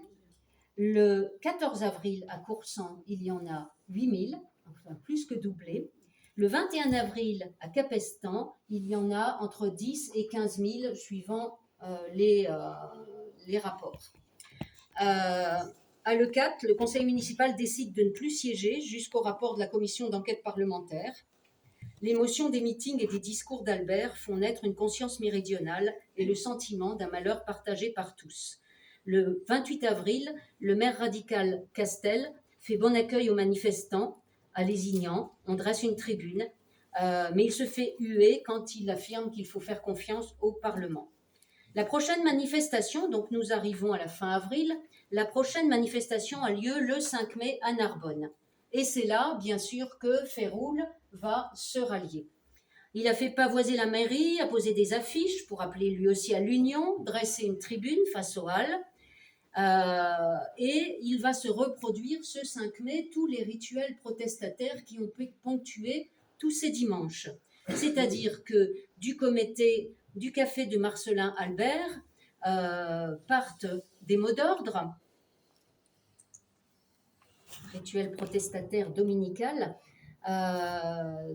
Le 14 avril à Coursan, il y en a 8000, enfin plus que doublé. Le 21 avril à Capestan, il y en a entre 10 et 15 000 suivant les rapports. À Leucate, le conseil municipal décide de ne plus siéger jusqu'au rapport de la commission d'enquête parlementaire. L'émotion des meetings et des discours d'Albert font naître une conscience méridionale et le sentiment d'un malheur partagé par tous. Le 28 avril, le maire radical Castel fait bon accueil aux manifestants à Lézignan. On dresse une tribune, mais il se fait huer quand il affirme qu'il faut faire confiance au Parlement. La prochaine manifestation, donc nous arrivons à la fin avril, la prochaine manifestation a lieu le 5 mai à Narbonne. Et c'est là, bien sûr, que Féroul va se rallier. Il a fait pavoiser la mairie, a posé des affiches pour appeler lui aussi à l'union, dresser une tribune face aux halles. Et il va se reproduire ce 5 mai tous les rituels protestataires qui ont ponctué tous ces dimanches. C'est-à-dire que du comité du café de Marcelin Albert partent des mots d'ordre, rituel protestataire dominical.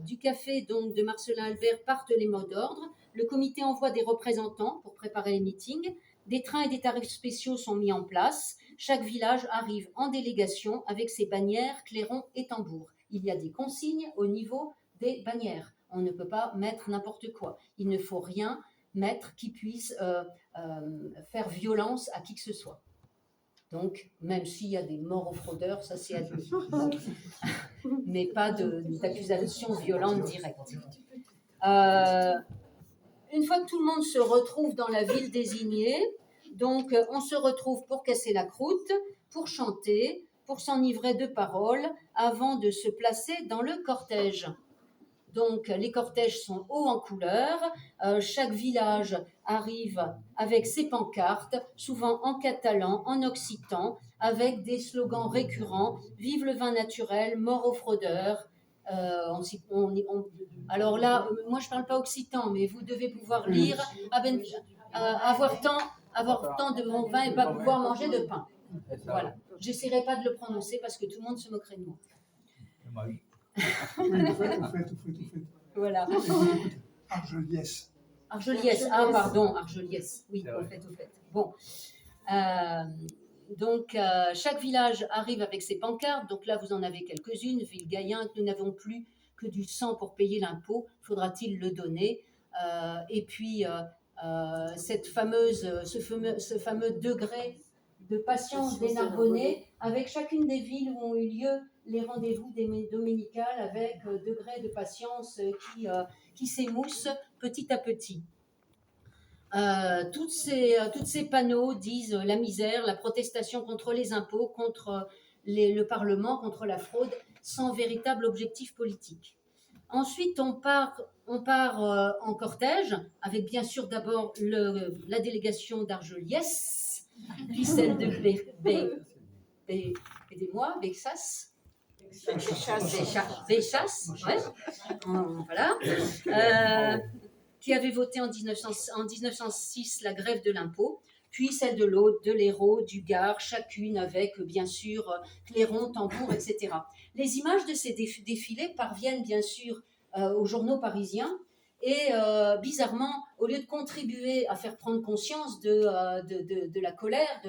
Du café donc de Marcelin Albert partent les mots d'ordre. Le comité envoie des représentants pour préparer les meetings. Des trains et des tarifs spéciaux sont mis en place. Chaque village arrive en délégation avec ses bannières, clairons et tambours. Il y a des consignes au niveau des bannières. On ne peut pas mettre n'importe quoi. Il ne faut rien mettre qui puisse faire violence à qui que ce soit. Donc, même s'il y a des morts aux fraudeurs, ça c'est admis. Mais pas d'accusation violente directe. Une fois que tout le monde se retrouve dans la ville désignée, donc on se retrouve pour casser la croûte, pour chanter, pour s'enivrer de paroles, avant de se placer dans le cortège. Donc les cortèges sont hauts en couleur, chaque village arrive avec ses pancartes, souvent en catalan, en occitan, avec des slogans récurrents, vive le vin naturel, mort aux fraudeurs. Alors là, moi je ne parle pas occitan, mais vous devez pouvoir lire, avoir tant de mon vin et pas pouvoir manger de pain. Voilà. J'essaierai pas de le prononcer parce que tout le monde se moquerait de moi. Au fait. Voilà. Argeliès. Argeliès, pardon, Argeliès. Oui, au fait. Bon. Donc, chaque village arrive avec ses pancartes. Donc là, vous en avez quelques-unes. Villegayen, nous n'avons plus que du sang pour payer l'impôt. Faudra-t-il le donner? Et puis, ce fameux degré de patience des Narbonnais, avec chacune des villes où ont eu lieu les rendez-vous dominicales, avec degré de patience qui s'émousse petit à petit. Toutes ces panneaux disent la misère, la protestation contre les impôts, contre le Parlement, contre la fraude, sans véritable objectif politique. Ensuite, on part en cortège, avec bien sûr d'abord la délégation d'Argelès, puis celle de Bexas, ouais. Voilà. Qui avait voté en 1906 la grève de l'impôt, puis celle de l'Aude, de l'Hérault, du Gard, chacune avec bien sûr clairon, tambour, etc. Les images de ces défilés parviennent bien sûr aux journaux parisiens et bizarrement, au lieu de contribuer à faire prendre conscience de la colère,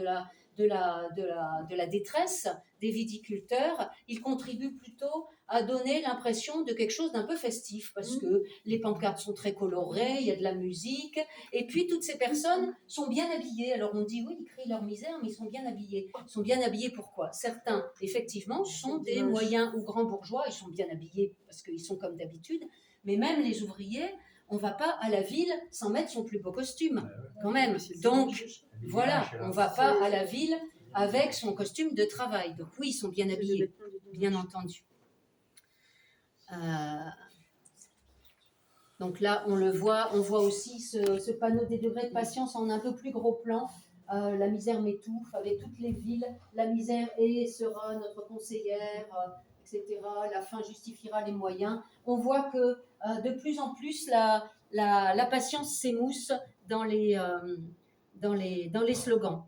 de la détresse des viticulteurs, ils contribuent plutôt à donner l'impression de quelque chose d'un peu festif, parce que les pancartes sont très colorées, il y a de la musique, et puis toutes ces personnes sont bien habillées. Alors on dit oui, ils crient leur misère, mais ils sont bien habillés. Ils sont bien habillés pourquoi? Certains, effectivement, sont des moyens ou grands bourgeois, ils sont bien habillés parce qu'ils sont comme d'habitude, mais même les ouvriers, on ne va pas à la ville sans mettre son plus beau costume, quand même. Donc, voilà, on ne va pas à la ville avec son costume de travail. Donc oui, ils sont bien habillés, bien entendu. Donc là, on le voit, on voit aussi ce panneau des degrés de patience en un peu plus gros plan. La misère m'étouffe avec toutes les villes. La misère sera notre conseillère, etc. La fin justifiera les moyens. On voit que de plus en plus, la patience s'émousse dans les slogans.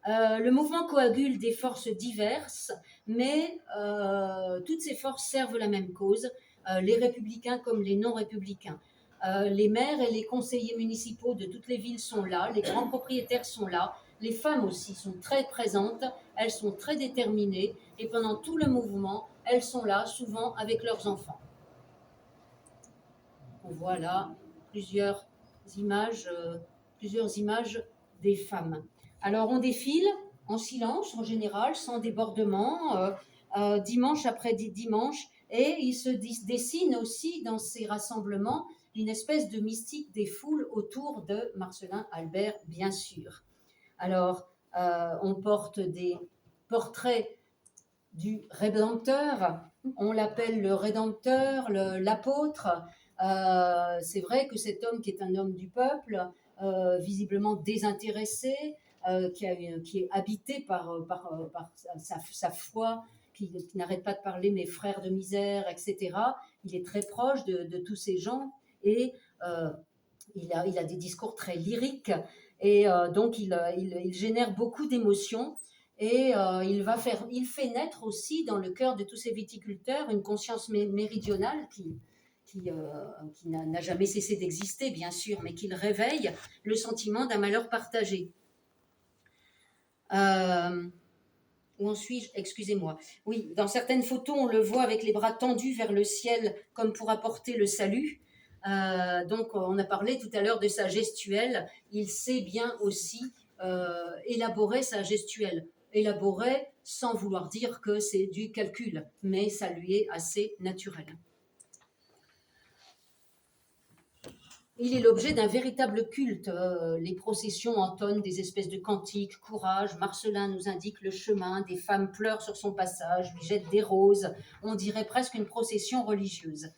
Le mouvement coagule des forces diverses, mais toutes ces forces servent la même cause, les républicains comme les non-républicains. Les maires et les conseillers municipaux de toutes les villes sont là, les grands propriétaires sont là, les femmes aussi sont très présentes, elles sont très déterminées, et pendant tout le mouvement, elles sont là, souvent avec leurs enfants. On voit là plusieurs images des femmes. Alors on défile en silence en général, sans débordement, dimanche après dimanche, et il se dessine aussi dans ces rassemblements une espèce de mystique des foules autour de Marcellin Albert, bien sûr. Alors on porte des portraits du Rédempteur, on l'appelle le Rédempteur, l'apôtre. C'est vrai que cet homme qui est un homme du peuple, visiblement désintéressé, qui est habité par sa foi, qui n'arrête pas de parler mes frères de misère, etc. Il est très proche de tous ces gens et il a des discours très lyriques et donc il génère beaucoup d'émotions. Et il fait naître aussi dans le cœur de tous ces viticulteurs une conscience méridionale qui n'a jamais cessé d'exister, bien sûr, mais qui réveille le sentiment d'un malheur partagé. Où en suis-je? Excusez-moi. Oui, dans certaines photos, on le voit avec les bras tendus vers le ciel, comme pour apporter le salut. Donc, on a parlé tout à l'heure de sa gestuelle. Il sait bien aussi élaborer sa gestuelle. Élaborer sans vouloir dire que c'est du calcul, mais ça lui est assez naturel. Il est l'objet d'un véritable culte. Les processions entonnent des espèces de cantiques, courage. Marcellin nous indique le chemin, des femmes pleurent sur son passage, lui jettent des roses. On dirait presque une procession religieuse.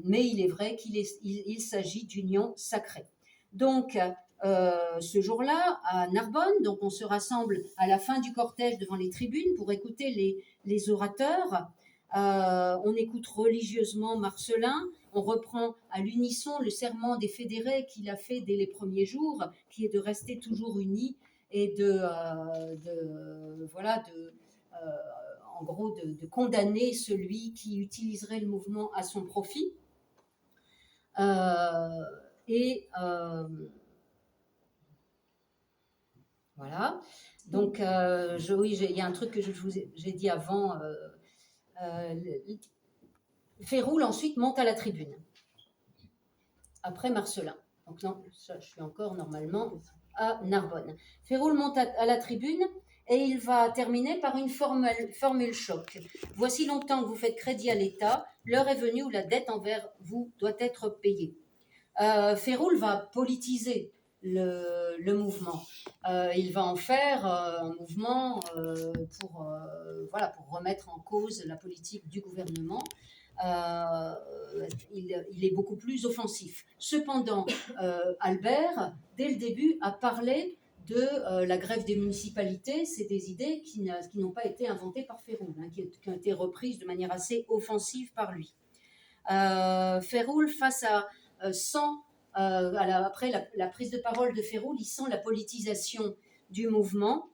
Mais il est vrai qu'il s'agit d'union sacrée. Donc, ce jour-là, à Narbonne, donc on se rassemble à la fin du cortège devant les tribunes pour écouter les orateurs. On écoute religieusement Marcellin, on reprend à l'unisson le serment des fédérés qu'il a fait dès les premiers jours, qui est de rester toujours unis et en gros de condamner celui qui utiliserait le mouvement à son profit. Voilà. Donc, il y a un truc que j'ai dit avant. Féroul ensuite monte à la tribune. Après Marcellin. Donc non, ça, je suis encore normalement à Narbonne. Féroul monte à la tribune et il va terminer par une formule choc. Voici longtemps que vous faites crédit à l'État, l'heure est venue où la dette envers vous doit être payée. Féroul va politiser le mouvement. Il va en faire un mouvement pour remettre en cause la politique du gouvernement. Il est beaucoup plus offensif. Cependant, Albert, dès le début, a parlé de la grève des municipalités. C'est des idées qui n'ont pas été inventées par Féroul, qui ont été reprises de manière assez offensive par lui. Féroul, face à après la prise de parole de Féroul, il sent la politisation du mouvement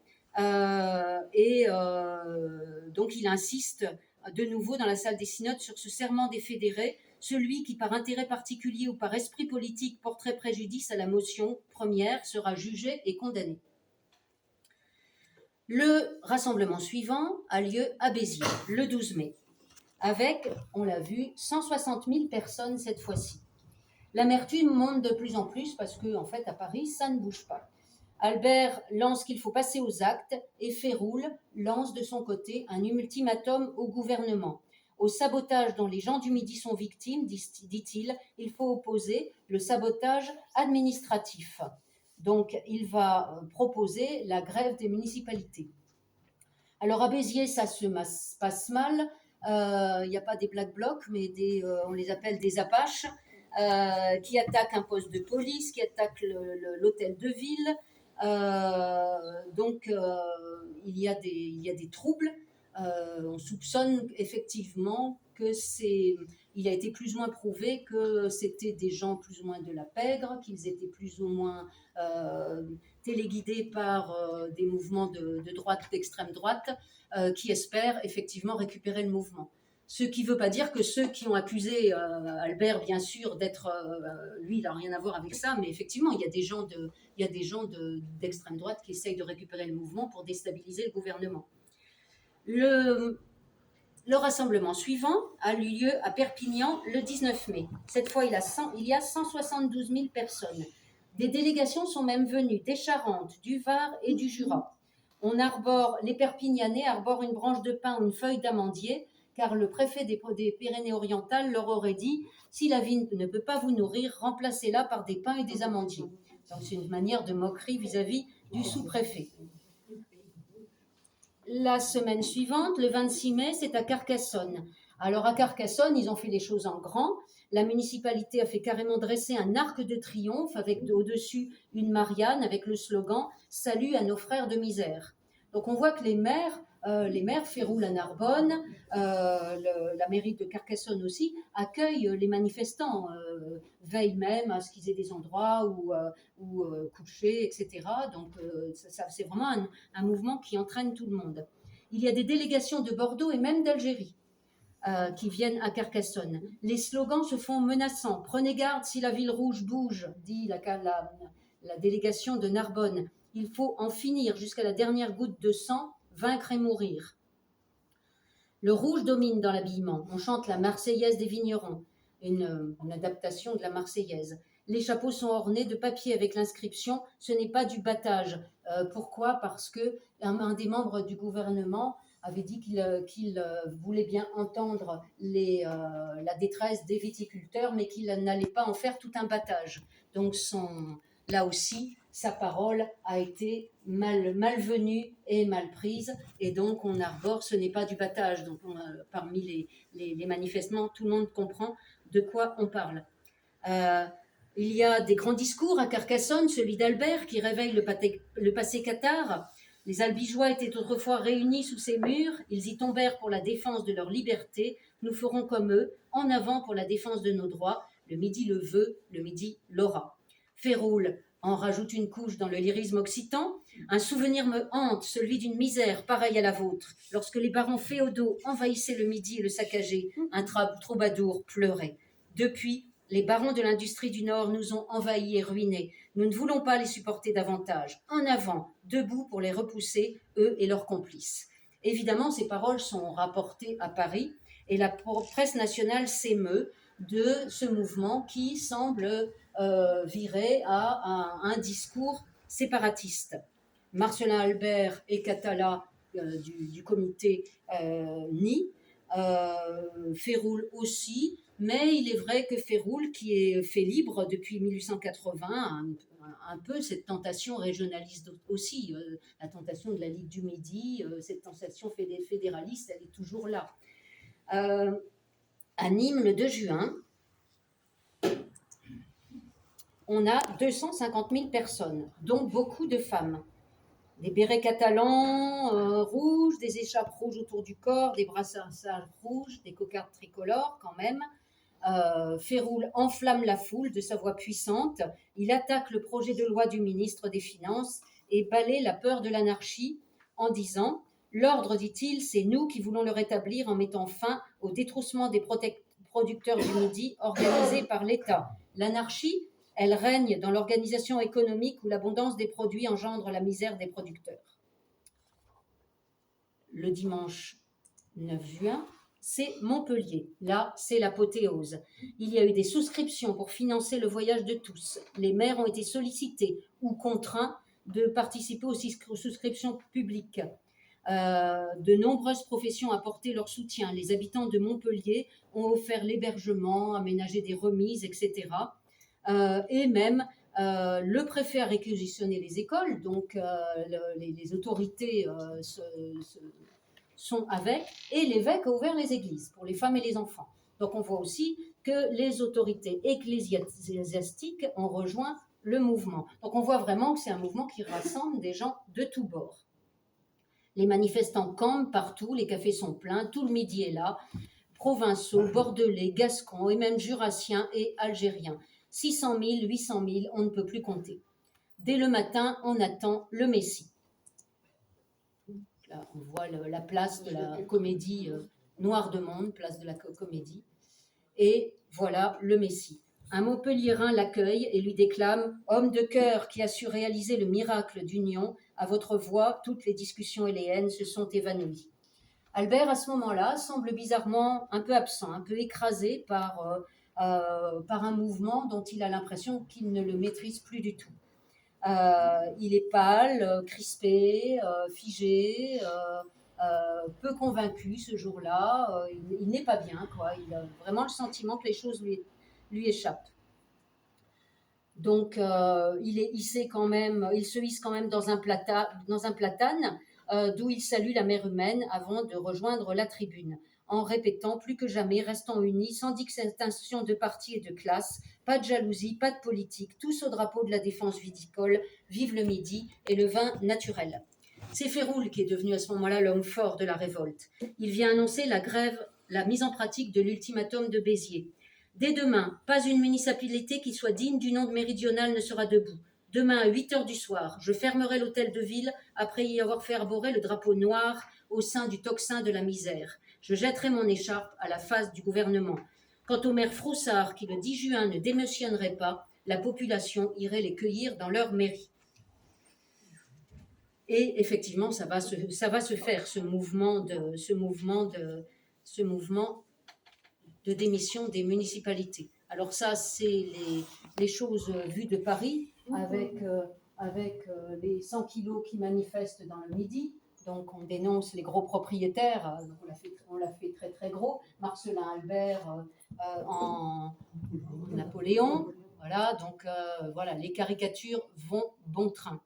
donc il insiste de nouveau dans la salle des synodes sur ce serment des fédérés: celui qui par intérêt particulier ou par esprit politique porterait préjudice à la motion première sera jugé et condamné. Le rassemblement suivant a lieu à Béziers le 12 mai avec, on l'a vu, 160 000 personnes cette fois-ci. L'amertume monte de plus en plus parce qu'en fait, à Paris, ça ne bouge pas. Albert lance qu'il faut passer aux actes et Féroul lance de son côté un ultimatum au gouvernement. Au sabotage dont les gens du Midi sont victimes, dit-il, il faut opposer le sabotage administratif. Donc, il va proposer la grève des municipalités. Alors, à Béziers, ça se passe mal. Il n'y a pas des Black Blocs, mais on les appelle des Apaches. Qui attaquent un poste de police, qui attaquent l'hôtel de ville. Donc, il y a des troubles. On soupçonne effectivement il a été plus ou moins prouvé que c'était des gens plus ou moins de la pègre, qu'ils étaient plus ou moins téléguidés par des mouvements de droite, d'extrême droite, qui espèrent effectivement récupérer le mouvement. Ce qui ne veut pas dire que ceux qui ont accusé Albert, bien sûr, d'être... lui, il n'a rien à voir avec ça, mais effectivement, il y a des gens d'extrême droite qui essayent de récupérer le mouvement pour déstabiliser le gouvernement. Le rassemblement suivant a eu lieu à Perpignan le 19 mai. Cette fois, il y a 172 000 personnes. Des délégations sont même venues des Charentes, du Var et du Jura. Les Perpignanais arborent une branche de pin ou une feuille d'amandier, car le préfet des Pyrénées-Orientales leur aurait dit « Si la vie ne peut pas vous nourrir, remplacez-la par des pins et des amandiers ». Donc c'est une manière de moquerie vis-à-vis du sous-préfet. La semaine suivante, le 26 mai, c'est à Carcassonne. Alors à Carcassonne, ils ont fait les choses en grand. La municipalité a fait carrément dresser un arc de triomphe avec au-dessus une Marianne avec le slogan « Salut à nos frères de misère ». Donc on voit que les maires, Féroul à Narbonne, la mairie de Carcassonne aussi, accueillent les manifestants, veillent même à ce qu'ils aient des endroits où coucher, etc. Donc c'est vraiment un mouvement qui entraîne tout le monde. Il y a des délégations de Bordeaux et même d'Algérie qui viennent à Carcassonne. Les slogans se font menaçants. « Prenez garde si la ville rouge bouge », dit la délégation de Narbonne. « Il faut en finir jusqu'à la dernière goutte de sang, vaincre et mourir ». Le rouge domine dans l'habillement. On chante la Marseillaise des vignerons, une adaptation de la Marseillaise. Les chapeaux sont ornés de papier avec l'inscription « Ce n'est pas du battage ». Pourquoi ? Parce qu'un des membres du gouvernement avait dit qu'il voulait bien entendre la détresse des viticulteurs, mais qu'il n'allait pas en faire tout un battage. Donc là aussi, sa parole a été malvenue et mal prise, et donc on arbore « ce n'est pas du battage ». Donc parmi les manifestants, tout le monde comprend de quoi on parle. Il y a des grands discours à Carcassonne, celui d'Albert qui réveille le passé cathare. Les Albigeois étaient autrefois réunis sous ces murs, ils y tombèrent pour la défense de leur liberté. Nous ferons comme eux, en avant pour la défense de nos droits. Le Midi le veut, le Midi l'aura. Féroul en rajoute une couche dans le lyrisme occitan. Un souvenir me hante, celui d'une misère pareille à la vôtre. Lorsque les barons féodaux envahissaient le Midi et le saccageaient, un troubadour pleurait. Depuis, les barons de l'industrie du Nord nous ont envahis et ruinés. Nous ne voulons pas les supporter davantage. En avant, debout pour les repousser, eux et leurs complices. Évidemment, ces paroles sont rapportées à Paris et la presse nationale s'émeut de ce mouvement qui semble virer à un discours séparatiste. Marcelin Albert et Catala du comité nient. Féroul aussi, mais il est vrai que Féroul, qui est fait libre depuis 1880, un peu cette tentation régionaliste aussi, la tentation de la Ligue du Midi, cette tentation fédéraliste, elle est toujours là. À Nîmes, le 2 juin, on a 250 000 personnes, dont beaucoup de femmes. Des bérets catalans rouges, des écharpes rouges autour du corps, des brassards rouges, des cocardes tricolores quand même. Féroul enflamme la foule de sa voix puissante. Il attaque le projet de loi du ministre des Finances et balaie la peur de l'anarchie en disant « L'ordre, dit-il, c'est nous qui voulons le rétablir en mettant fin au détroussement des producteurs du Midi organisé par l'État. L'anarchie, elle règne dans l'organisation économique où l'abondance des produits engendre la misère des producteurs. » Le dimanche 9 juin, c'est Montpellier. Là, c'est l'apothéose. Il y a eu des souscriptions pour financer le voyage de tous. Les maires ont été sollicités ou contraints de participer aux souscriptions publiques. De nombreuses professions apporté leur soutien. Les habitants de Montpellier ont offert l'hébergement, aménagé des remises, etc. Et même le préfet a réquisitionné les écoles, donc les autorités sont avec, et l'évêque a ouvert les églises pour les femmes et les enfants. Donc on voit aussi que les autorités ecclésiastiques ont rejoint le mouvement. Donc on voit vraiment que c'est un mouvement qui rassemble des gens de tous bords. Les manifestants campent partout, les cafés sont pleins, tout le Midi est là, provençaux, bordelais, gascons et même jurassiens et algériens. 600 000, 800 000, on ne peut plus compter. Dès le matin, on attend le Messie. Là, on voit la place de la Comédie Noire de Monde, place de la Comédie. Et voilà le Messie. Un Montpelliérain l'accueille et lui déclame « Homme de cœur qui a su réaliser le miracle d'union, à votre voix, toutes les discussions et les haines se sont évanouies. » Albert, à ce moment-là, semble bizarrement un peu absent, un peu écrasé par un mouvement dont il a l'impression qu'il ne le maîtrise plus du tout. Il est pâle, crispé, figé, peu convaincu ce jour-là. Il n'est pas bien, quoi. Il a vraiment le sentiment que les choses lui échappent. Donc, il se hisse quand même dans un platane d'où il salue la mère humaine avant de rejoindre la tribune, en répétant plus que jamais, restons unis, sans distinction de parti et de classe, pas de jalousie, pas de politique, tous au drapeau de la défense viticole, vive le Midi et le vin naturel. C'est Féroul qui est devenu à ce moment-là l'homme fort de la révolte. Il vient annoncer la grève, la mise en pratique de l'ultimatum de Béziers. Dès demain, pas une municipalité qui soit digne du nom de méridionale ne sera debout. Demain à 8h du soir, je fermerai l'hôtel de ville après y avoir fait arborer le drapeau noir au sein du tocsin de la misère. Je jetterai mon écharpe à la face du gouvernement. Quant aux maires Froussard qui le 10 juin ne démissionneraient pas, la population irait les cueillir dans leur mairie. Et effectivement, ça va se faire, ce mouvement de démission des municipalités. Alors ça, c'est les choses vues de Paris, avec les 100 kilos qui manifestent dans le Midi. Donc on dénonce les gros propriétaires, on l'a fait très très gros. Marcelin Albert en Napoléon. Voilà, donc voilà, les caricatures vont bon train.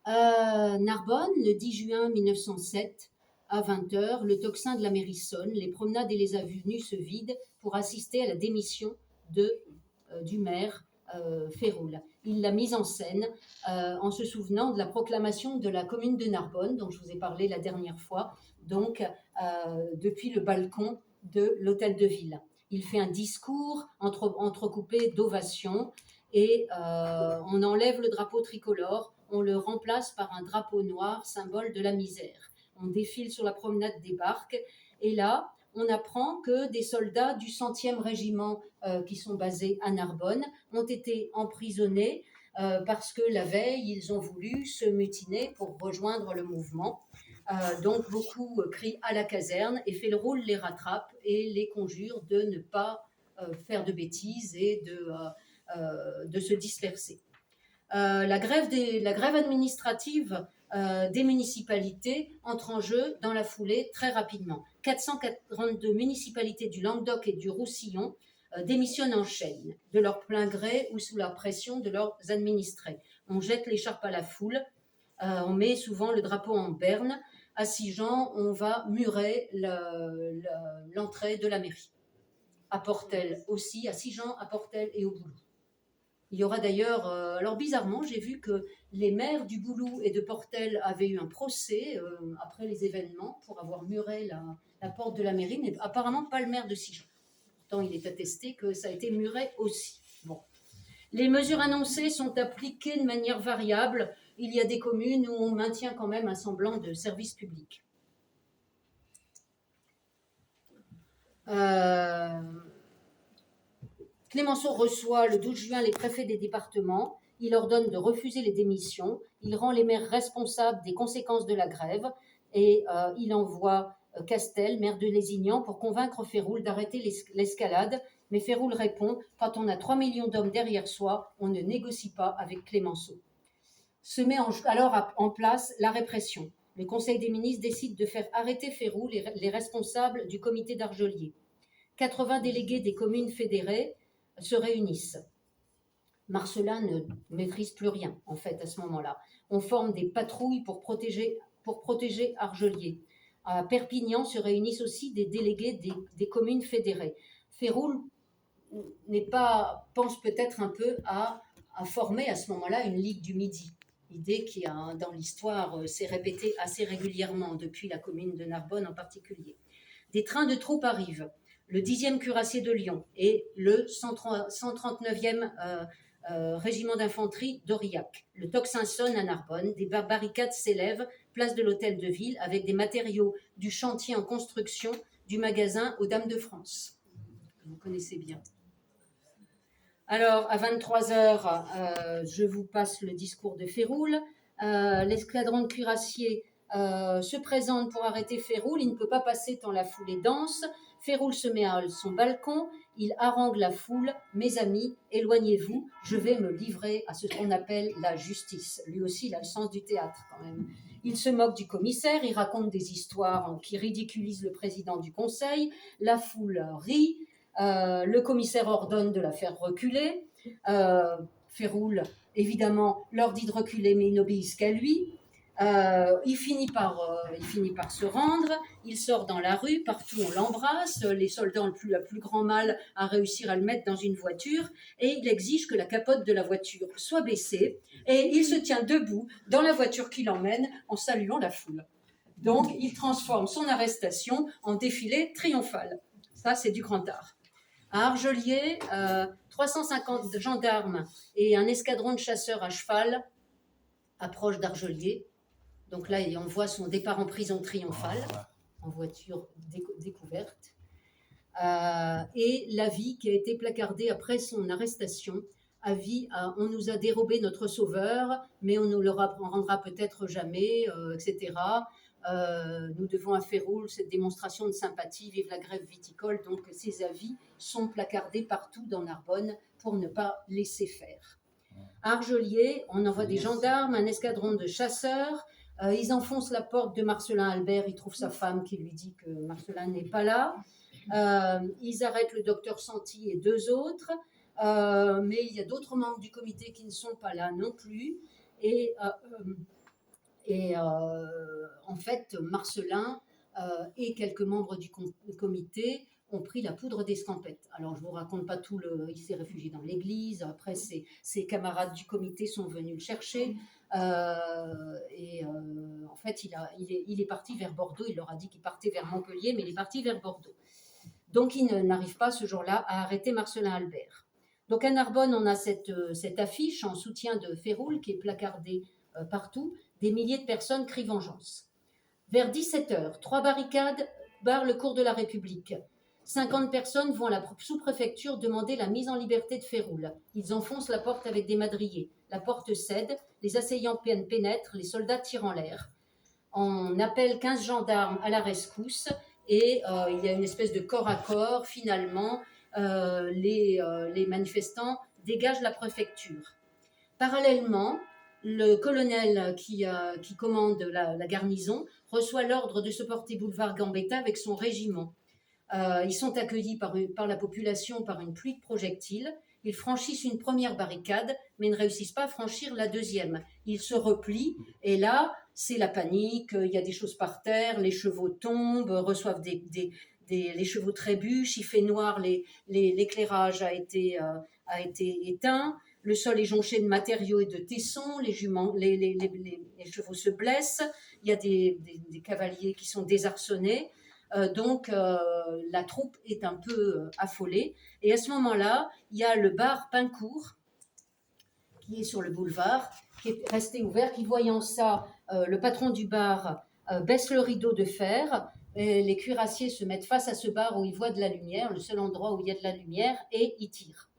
Narbonne, le 10 juin 1907, à 20h, le tocsin de la mairie sonne, les promenades et les avenues se vident pour assister à la démission du maire Féroul. Il l'a mise en scène en se souvenant de la proclamation de la commune de Narbonne, dont je vous ai parlé la dernière fois, donc depuis le balcon de l'hôtel de ville. Il fait un discours entrecoupé d'ovations et on enlève le drapeau tricolore, on le remplace par un drapeau noir, symbole de la misère. On défile sur la promenade des Barques et là, on apprend que des soldats du 100e régiment qui sont basés à Narbonne ont été emprisonnés parce que la veille, ils ont voulu se mutiner pour rejoindre le mouvement. Donc beaucoup crient à la caserne et Féroul les rattrape et les conjure de ne pas faire de bêtises et de se disperser. La grève administrative des municipalités entre en jeu dans la foulée très rapidement. 442 municipalités du Languedoc et du Roussillon démissionnent en chaîne, de leur plein gré ou sous la pression de leurs administrés. On jette l'écharpe à la foule, on met souvent le drapeau en berne. À Sigean, on va murer l'entrée de la mairie. À Portel aussi, à Sigean, à Portel et au Boulou. Il y aura d'ailleurs, alors bizarrement, j'ai vu que les maires du Boulou et de Portel avaient eu un procès après les événements pour avoir muré la porte de la mairie, mais apparemment pas le maire de Sigean. Pourtant, il est attesté que ça a été muré aussi. Bon. Les mesures annoncées sont appliquées de manière variable. Il y a des communes où on maintient quand même un semblant de service public. Clémenceau reçoit le 12 juin les préfets des départements. Il ordonne de refuser les démissions. Il rend les maires responsables des conséquences de la grève et il envoie Castel, maire de Lézignan, pour convaincre Féroul d'arrêter l'escalade. Mais Féroul répond « Quand on a 3 millions d'hommes derrière soi, on ne négocie pas avec Clémenceau ». Se met alors en place la répression. Le Conseil des ministres décide de faire arrêter Féroul et les responsables du comité d'Argelier. 80 délégués des communes fédérées se réunissent. Marcelin ne maîtrise plus rien, en fait, à ce moment-là. On forme des patrouilles pour protéger Argelier. À Perpignan se réunissent aussi des délégués des communes fédérées. Féroul pense peut-être un peu à former à ce moment-là une Ligue du Midi. Idée qui, dans l'histoire, s'est répétée assez régulièrement, depuis la commune de Narbonne en particulier. Des trains de troupes arrivent. Le 10e cuirassier de Lyon et le 139e régiment d'infanterie d'Aurillac. Le tocsin sonne à Narbonne, des barricades s'élèvent, place de l'hôtel de ville, avec des matériaux du chantier en construction, du magasin aux Dames de France. Vous connaissez bien. Alors, à 23h, je vous passe le discours de Féroul. L'escadron de cuirassiers se présente pour arrêter Féroul. Il ne peut pas passer tant la foule est dense. Féroul se met à son balcon. Il harangue la foule. « Mes amis, éloignez-vous. Je vais me livrer à ce qu'on appelle la justice. » Lui aussi, il a le sens du théâtre quand même. Il se moque du commissaire. Il raconte des histoires qui ridiculisent le président du conseil. La foule rit. Le commissaire ordonne de la faire reculer. Féroul, évidemment, leur dit de reculer, mais ils n'obéissent qu'à lui. Il finit par se rendre. Il sort dans la rue, partout on l'embrasse. Les soldats ont le plus grand mal à réussir à le mettre dans une voiture, et il exige que la capote de la voiture soit baissée, et il se tient debout dans la voiture qui l'emmène en saluant la foule. Donc il transforme son arrestation en défilé triomphal. Ça, c'est du grand art. À Argelier, 350 gendarmes et un escadron de chasseurs à cheval approchent d'Argelier. Donc là, on voit son départ en prison triomphale, en voiture découverte. Et l'avis qui a été placardé après son arrestation, avis on nous a dérobé notre sauveur, mais on nous le rendra peut-être jamais, etc. Nous devons à Féroul cette démonstration de sympathie, vive la grève viticole. Donc ces avis sont placardés partout dans Narbonne pour ne pas laisser faire. À Argelier, on envoie des gendarmes, un escadron de chasseurs. Ils enfoncent la porte de Marcelin Albert. Ils trouvent sa femme qui lui dit que Marcelin n'est pas là. Ils arrêtent le docteur Santi et 2 autres. Mais il y a d'autres membres du comité qui ne sont pas là non plus. Et en fait, Marcelin et quelques membres du comité ont pris la poudre d'escampette. Alors, je ne vous raconte pas tout il s'est réfugié dans l'église. Après, ses camarades du comité sont venus le chercher. En fait, il est parti vers Bordeaux. Il leur a dit qu'il partait vers Montpellier, mais il est parti vers Bordeaux. Donc, il n'arrive pas ce jour-là à arrêter Marcelin Albert. Donc, à Narbonne, on a cette affiche en soutien de Féroul qui est placardée partout. Des milliers de personnes crient vengeance. Vers 17h, 3 barricades barrent le cours de la République. 50 personnes vont à la sous-préfecture demander la mise en liberté de Féroul. Ils enfoncent la porte avec des madriers. La porte cède, les assaillants pénètrent, les soldats tirent en l'air. On appelle 15 gendarmes à la rescousse et il y a une espèce de corps à corps. Finalement, les manifestants dégagent la préfecture. Parallèlement, le colonel qui commande la garnison reçoit l'ordre de se porter boulevard Gambetta avec son régiment. Ils sont accueillis par la population par une pluie de projectiles. Ils franchissent une première barricade, mais ne réussissent pas à franchir la deuxième. Ils se replient, et là, c'est la panique. Il y a des choses par terre, les chevaux tombent, reçoivent les chevaux trébuchent, il fait noir, l'éclairage a été éteint. Le sol est jonché de matériaux et de tessons, les chevaux se blessent, il y a des cavaliers qui sont désarçonnés. Donc, la troupe est un peu affolée. Et à ce moment-là, il y a le bar Pincourt, qui est sur le boulevard, qui est resté ouvert, qui, voyant ça, le patron du bar baisse le rideau de fer, et les cuirassiers se mettent face à ce bar où ils voient de la lumière, le seul endroit où il y a de la lumière, et ils tirent.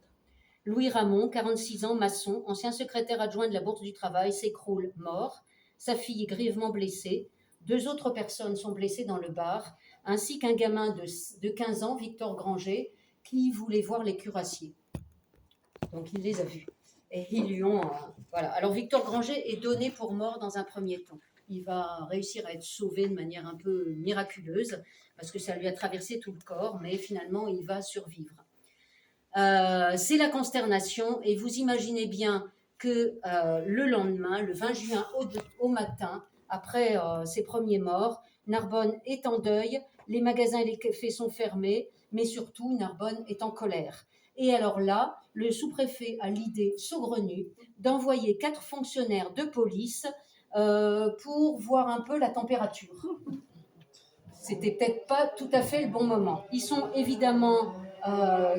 Louis Ramon, 46 ans, maçon, ancien secrétaire adjoint de la Bourse du Travail, s'écroule mort. Sa fille est grièvement blessée. 2 autres personnes sont blessées dans le bar, ainsi qu'un gamin de 15 ans, Victor Granger, qui voulait voir les cuirassiers. Donc il les a vus. Et ils lui ont... voilà. Alors Victor Granger est donné pour mort dans un premier temps. Il va réussir à être sauvé de manière un peu miraculeuse, parce que ça lui a traversé tout le corps, mais finalement il va survivre. C'est la consternation, et vous imaginez bien que le lendemain, le 20 juin au matin, après ces premiers morts, Narbonne est en deuil, les magasins et les cafés sont fermés, mais surtout Narbonne est en colère. Et alors là, le sous-préfet a l'idée saugrenue d'envoyer 4 fonctionnaires de police pour voir un peu la température. C'était peut-être pas tout à fait le bon moment. Ils sont évidemment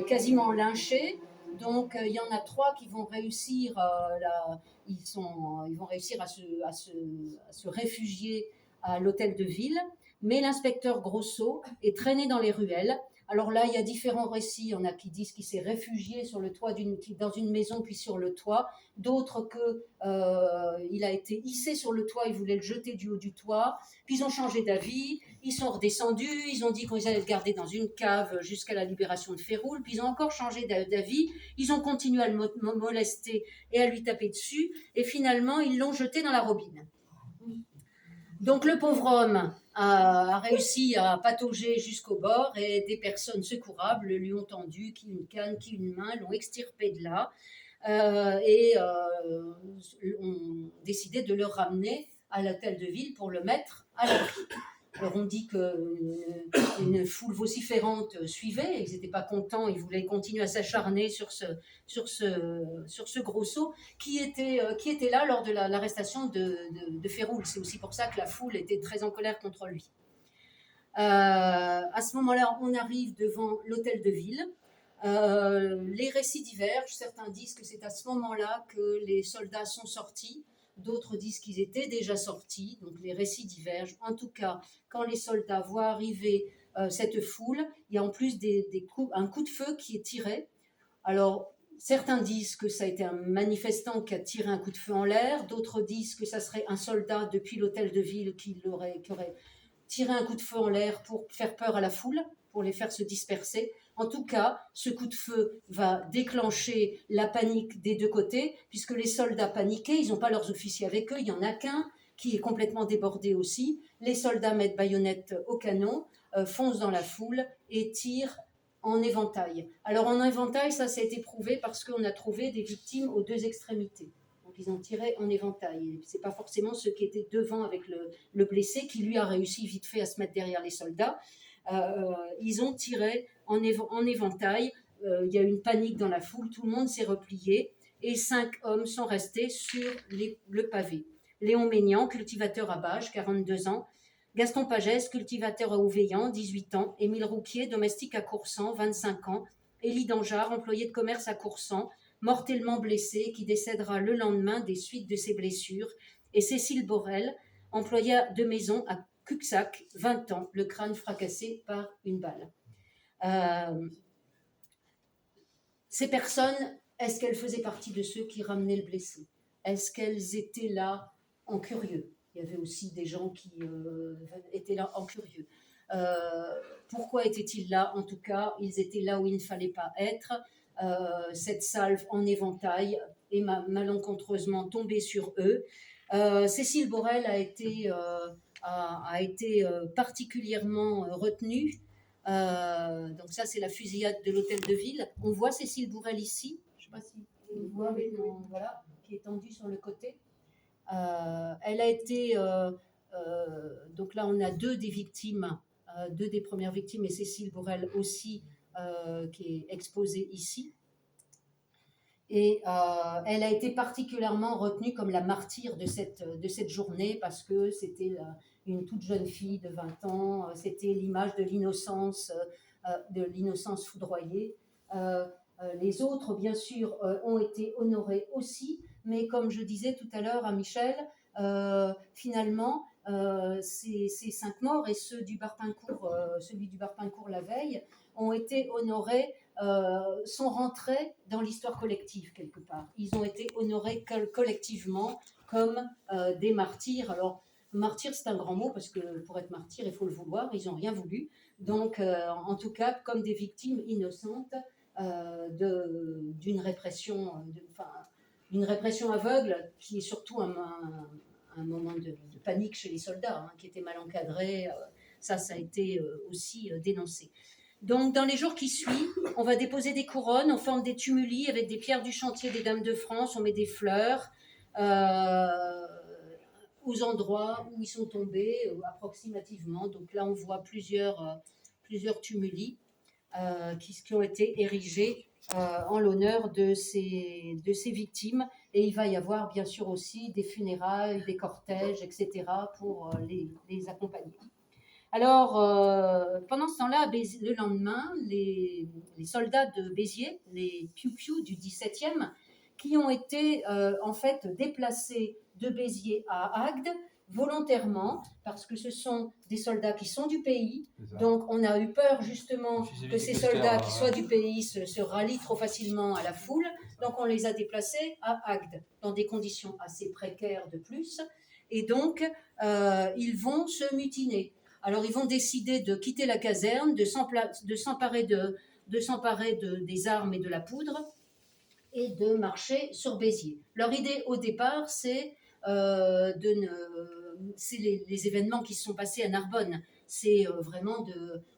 quasiment lynchés. Donc, il y en a 3 qui vont réussir, ils vont réussir à se réfugier à l'hôtel de ville. Mais l'inspecteur Grosso est traîné dans les ruelles. Alors là, il y a différents récits. Il y en a qui disent qu'il s'est réfugié sur le toit dans une maison, puis sur le toit. D'autres qu'il a été hissé sur le toit, ils voulaient le jeter du haut du toit. Puis ils ont changé d'avis. Ils sont redescendus, ils ont dit qu'ils allaient le garder dans une cave jusqu'à la libération de Féroul, puis ils ont encore changé d'avis, ils ont continué à le molester et à lui taper dessus, et finalement ils l'ont jeté dans la robine. Donc le pauvre homme a réussi à patauger jusqu'au bord, et des personnes secourables lui ont tendu, qui une canne, qui une main, l'ont extirpé de là, et ont décidé de le ramener à l'hôtel de ville pour le mettre à l'abri. Alors on dit qu'une foule vociférante suivait, ils n'étaient pas contents, ils voulaient continuer à s'acharner sur ce Grosso qui était là lors de l'arrestation de Féroul. C'est aussi pour ça que la foule était très en colère contre lui. À ce moment-là, on arrive devant l'hôtel de ville. Les récits divergent, certains disent que c'est à ce moment-là que les soldats sont sortis. D'autres disent qu'ils étaient déjà sortis, donc les récits divergent. En tout cas, quand les soldats voient arriver cette foule, il y a en plus un coup de feu qui est tiré. Alors, certains disent que ça a été un manifestant qui a tiré un coup de feu en l'air, d'autres disent que ça serait un soldat depuis l'hôtel de ville qui aurait tiré un coup de feu en l'air pour faire peur à la foule, pour les faire se disperser. En tout cas, ce coup de feu va déclencher la panique des 2 côtés, puisque les soldats paniqués, ils n'ont pas leurs officiers avec eux, il n'y en a qu'un qui est complètement débordé aussi. Les soldats mettent baïonnettes au canon, foncent dans la foule et tirent en éventail. Alors en éventail, ça a été prouvé parce qu'on a trouvé des victimes aux 2 extrémités. Donc ils ont tiré en éventail. Ce n'est pas forcément ceux qui étaient devant avec le blessé qui lui a réussi vite fait à se mettre derrière les soldats. Ils ont tiré en éventail, il y a eu une panique dans la foule, tout le monde s'est replié et 5 hommes sont restés sur le pavé. Léon Maignan, cultivateur à Bages, 42 ans, Gaston Pagès, cultivateur à Ouveillan, 18 ans, Émile Rouquier, domestique à Coursan, 25 ans, Élie Dangeard, employé de commerce à Coursan, mortellement blessé, qui décédera le lendemain des suites de ses blessures, et Cécile Borel, employée de maison à Cuxac, 20 ans, le crâne fracassé par une balle. Ces personnes, est-ce qu'elles faisaient partie de ceux qui ramenaient le blessé? Est-ce qu'elles étaient là en curieux? Il y avait aussi des gens qui étaient là en curieux. Pourquoi étaient-ils là? En tout cas, ils étaient là où il ne fallait pas être. Cette salve en éventail est malencontreusement tombée sur eux. Cécile Borel a été particulièrement retenue Donc ça, c'est la fusillade de l'hôtel de ville. On voit Cécile Bourrel ici, je ne sais pas si on voit, mais voilà, qui est tendue sur le côté. Elle a été... donc là, on a deux des victimes, deux des premières victimes, et Cécile Bourrel aussi, qui est exposée ici. Et elle a été particulièrement retenue comme la martyre de cette journée parce que c'était une toute jeune fille de 20 ans, c'était l'image de l'innocence foudroyée. Les autres, bien sûr, ont été honorés aussi, mais comme je disais tout à l'heure à Michel, finalement, ces 5 morts et ceux du Bar-Pincourt, celui du Bar-Pincourt la veille, ont été honorés, sont rentrés dans l'histoire collective quelque part. Ils ont été honorés collectivement comme des martyrs. Alors, martyr, c'est un grand mot parce que pour être martyr, il faut le vouloir. Ils n'ont rien voulu. Donc, en tout cas, comme des victimes innocentes d'une répression, d'une répression aveugle qui est surtout un moment de panique chez les soldats, qui était mal encadré. Ça a été aussi dénoncé. Donc, dans les jours qui suivent, on va déposer des couronnes, on forme des tumuli avec des pierres du chantier des Dames de France, on met des fleurs aux endroits où ils sont tombés, approximativement. Donc là, on voit plusieurs tumuli qui ont été érigés en l'honneur de ces victimes. Et il va y avoir bien sûr aussi des funérailles, des cortèges, etc. pour les accompagner. Alors, pendant ce temps-là, le lendemain, les soldats de Béziers, les piou-piou du 17e, qui ont été en fait déplacés de Béziers à Agde volontairement, parce que ce sont des soldats qui sont du pays. Donc, on a eu peur justement que ces soldats qui soient du pays se rallient trop facilement à la foule. Donc, on les a déplacés à Agde, dans des conditions assez précaires de plus. Et donc, ils vont se mutiner. Alors, ils vont décider de quitter la caserne, de s'emparer des armes et de la poudre et de marcher sur Béziers. Leur idée au départ, c'est les événements qui se sont passés à Narbonne. C'est vraiment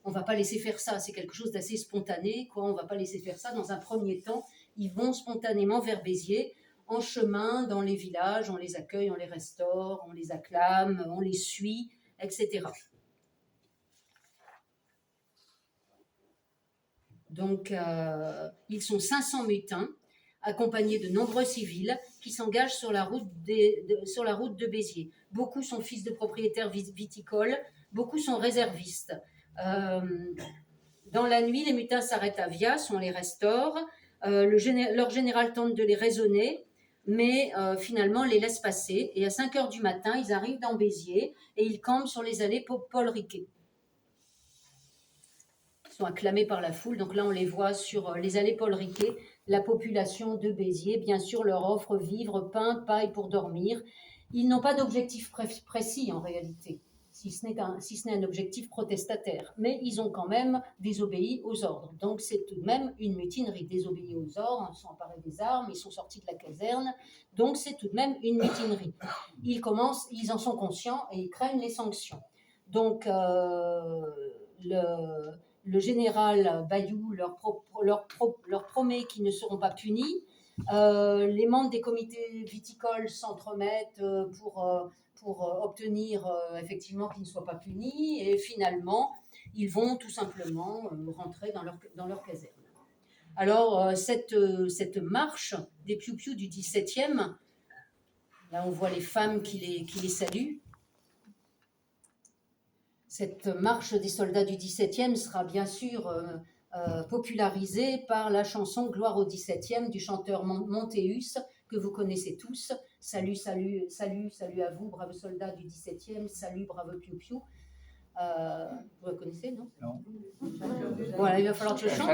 on ne va pas laisser faire ça, c'est quelque chose d'assez spontané, quoi. On ne va pas laisser faire ça. Dans un premier temps, ils vont spontanément vers Béziers. En chemin, dans les villages, on les accueille, on les restaure, on les acclame, on les suit, etc. Donc, ils sont 500 mutins, accompagnés de nombreux civils qui s'engagent sur la route de Béziers. Beaucoup sont fils de propriétaires viticoles, beaucoup sont réservistes. Dans la nuit, les mutins s'arrêtent à Vias, on les restaure. Leur général tente de les raisonner, mais finalement les laisse passer. Et à 5 heures du matin, ils arrivent dans Béziers et ils campent sur les allées Paul Riquet. Sont acclamés par la foule. Donc là, on les voit sur les allées Paul Riquet. La population de Béziers, bien sûr, leur offre vivres, pain, paille pour dormir. Ils n'ont pas d'objectif précis en réalité, si ce n'est un objectif protestataire. Mais ils ont quand même désobéi aux ordres. Donc c'est tout de même une mutinerie. Désobéi aux ordres, ils sont emparés des armes, ils sont sortis de la caserne. Donc c'est tout de même une mutinerie. Ils en sont conscients et ils craignent les sanctions. Donc le général Bayou leur promet qu'ils ne seront pas punis. Les membres des comités viticoles s'entremettent pour obtenir effectivement qu'ils ne soient pas punis. Et finalement, ils vont tout simplement rentrer dans leur caserne. Alors, cette marche des piou-piou du 17e, là on voit les femmes qui les saluent. Cette marche des soldats du 17e sera bien sûr popularisée par la chanson « Gloire au 17e » du chanteur Montéus, que vous connaissez tous. Salut, salut, salut, salut à vous, braves soldats du 17e, salut, brave piou-piou. Vous la connaissez, non? Non. Voilà, il va falloir que je chante.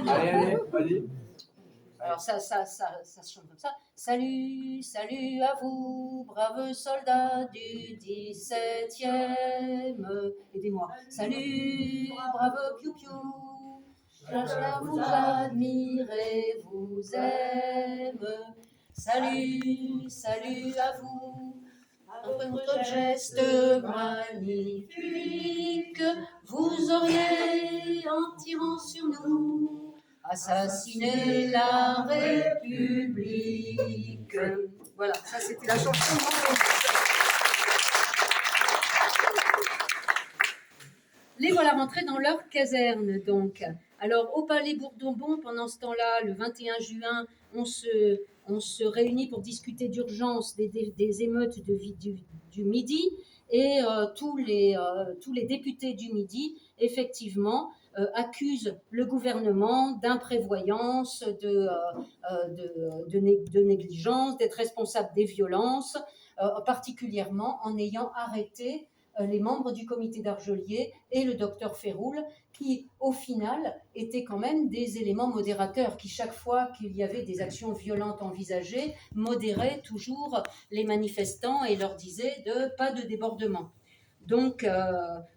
Allez, vas-y. Alors ça se chante comme ça. Salut, salut à vous, braves soldats du 17e. Aidez-moi. Salut, brave piou-piou. Je vous admire et vous aime. Salut, salut à vous. Après votre geste magnifique, vous vous auriez, en tirant sur nous, assassiné la République. Voilà, ça c'était la chanson. Les voilà rentrés dans leur caserne, donc. Alors, au Palais Bourdon, pendant ce temps-là, le 21 juin, on se réunit pour discuter d'urgence des émeutes du Midi, et tous les députés du Midi, effectivement, accusent le gouvernement d'imprévoyance, de négligence, d'être responsable des violences, particulièrement en ayant arrêté les membres du comité d'Argelier et le docteur Féroul, qui, au final, étaient quand même des éléments modérateurs, qui, chaque fois qu'il y avait des actions violentes envisagées, modéraient toujours les manifestants et leur disaient pas de débordement. Donc,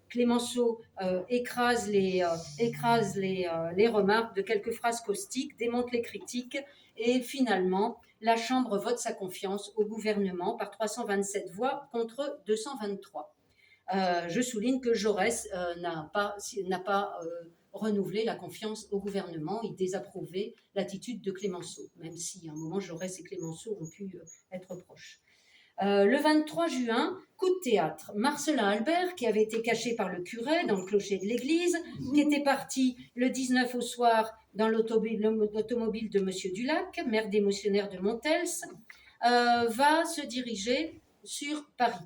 Clémenceau écrase les remarques de quelques phrases caustiques, démonte les critiques, et finalement, la Chambre vote sa confiance au gouvernement par 327 voix contre 223. Je souligne que Jaurès n'a pas renouvelé la confiance au gouvernement. Il désapprouvait l'attitude de Clémenceau, même si à un moment Jaurès et Clémenceau ont pu être proches. Le 23 juin, coup de théâtre. Marcelin Albert, qui avait été caché par le curé dans le clocher de l'église, qui était parti le 19 au soir dans l'automobile de M. Dulac, maire démissionnaire de Montels, va se diriger sur Paris.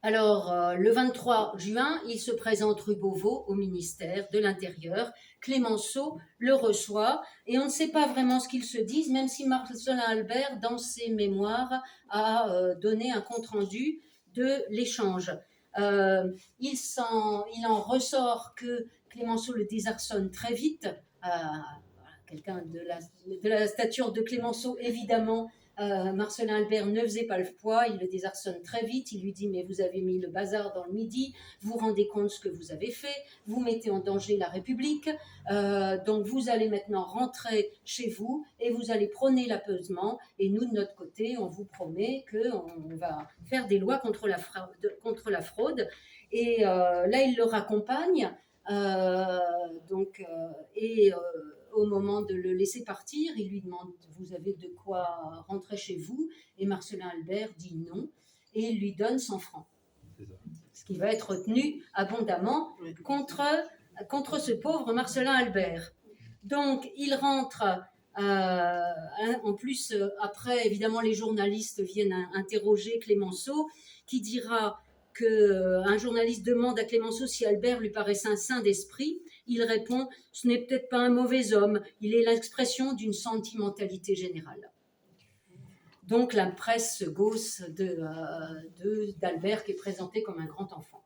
Alors, le 23 juin, il se présente rue Beauvau au ministère de l'Intérieur. Clémenceau le reçoit et on ne sait pas vraiment ce qu'ils se disent, même si Marcelin Albert, dans ses mémoires, a donné un compte-rendu de l'échange. Il en ressort que Clémenceau le désarçonne très vite. Quelqu'un de la stature de Clémenceau, évidemment, Marcelin Albert ne faisait pas le poids, il le désarçonne très vite, il lui dit « mais vous avez mis le bazar dans le Midi, vous vous rendez compte ce que vous avez fait, vous mettez en danger la République, donc vous allez maintenant rentrer chez vous et vous allez prôner l'apaisement et nous de notre côté on vous promet qu'on va faire des lois contre la fraude ». Et là il le raccompagne au moment de le laisser partir, il lui demande « vous avez de quoi rentrer chez vous ?» Et Marcelin Albert dit non et il lui donne 100 francs. Ce qui va être retenu abondamment contre ce pauvre Marcelin Albert. Donc il rentre, en plus après évidemment les journalistes viennent interroger Clémenceau qui dira qu'un journaliste demande à Clémenceau si Albert lui paraissait un saint d'esprit. Il répond « ce n'est peut-être pas un mauvais homme, il est l'expression d'une sentimentalité générale ». Donc la presse se gausse d'Albert qui est présenté comme un grand enfant.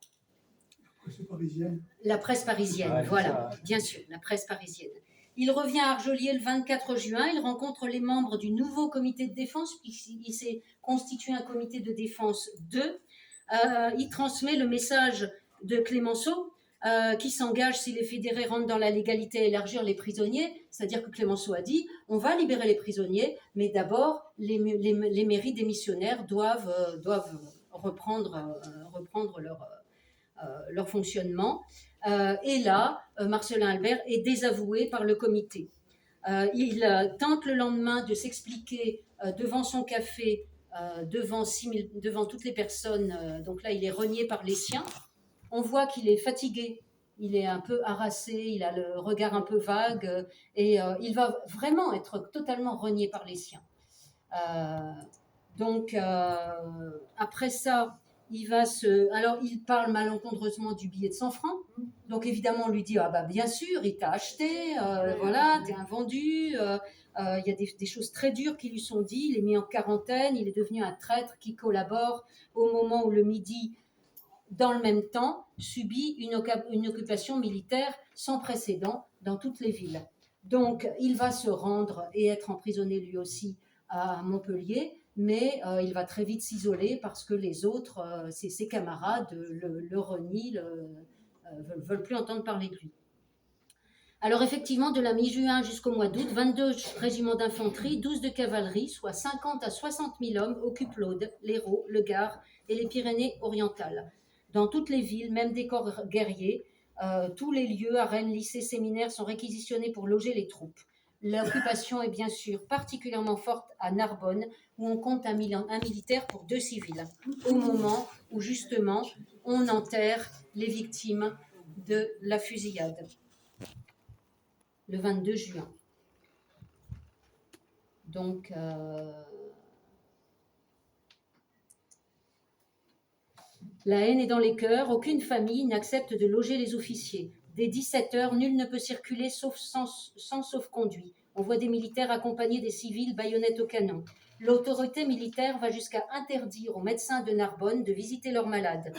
La presse parisienne. La presse parisienne, voilà, bien sûr, la presse parisienne. Il revient à Argelier le 24 juin, il rencontre les membres du nouveau comité de défense, puisqu'il s'est constitué un comité de défense 2. Il transmet le message de Clémenceau, qui s'engage si les fédérés rentrent dans la légalité à élargir les prisonniers, c'est-à-dire que Clémenceau a dit on va libérer les prisonniers, mais d'abord les mairies démissionnaires doivent reprendre leur fonctionnement. Et là, Marcelin Albert est désavoué par le comité. Il tente le lendemain de s'expliquer devant son café, devant toutes les personnes, donc là il est renié par les siens. On voit qu'il est fatigué, il est un peu harassé, il a le regard un peu vague et il va vraiment être totalement renié par les siens. Donc après ça, alors il parle malencontreusement du billet de 100 francs. Donc évidemment on lui dit ah bah bien sûr il t'a acheté, voilà t'es un vendu. Il y a des choses très dures qui lui sont dites. Il est mis en quarantaine, il est devenu un traître qui collabore au moment où le Midi, dans le même temps, subit une occupation militaire sans précédent dans toutes les villes. Donc, il va se rendre et être emprisonné lui aussi à Montpellier, mais il va très vite s'isoler parce que les autres, ses camarades, le renient, veulent plus entendre parler de lui. Alors effectivement, de la mi-juin jusqu'au mois d'août, 22 régiments d'infanterie, 12 de cavalerie, soit 50 à 60 000 hommes occupent l'Aude, l'Hérault, le Gard et les Pyrénées orientales. Dans toutes les villes, même des corps guerriers, Tous les lieux, arènes, lycées, séminaires sont réquisitionnés pour loger les troupes. L'occupation est bien sûr particulièrement forte à Narbonne, où on compte un militaire pour 2 civils, au moment où justement on enterre les victimes de la fusillade, le 22 juin. Donc, la haine est dans les cœurs, aucune famille n'accepte de loger les officiers. Dès 17h, nul ne peut circuler sans sauf-conduit. On voit des militaires accompagnés des civils, baïonnettes au canon. L'autorité militaire va jusqu'à interdire aux médecins de Narbonne de visiter leurs malades.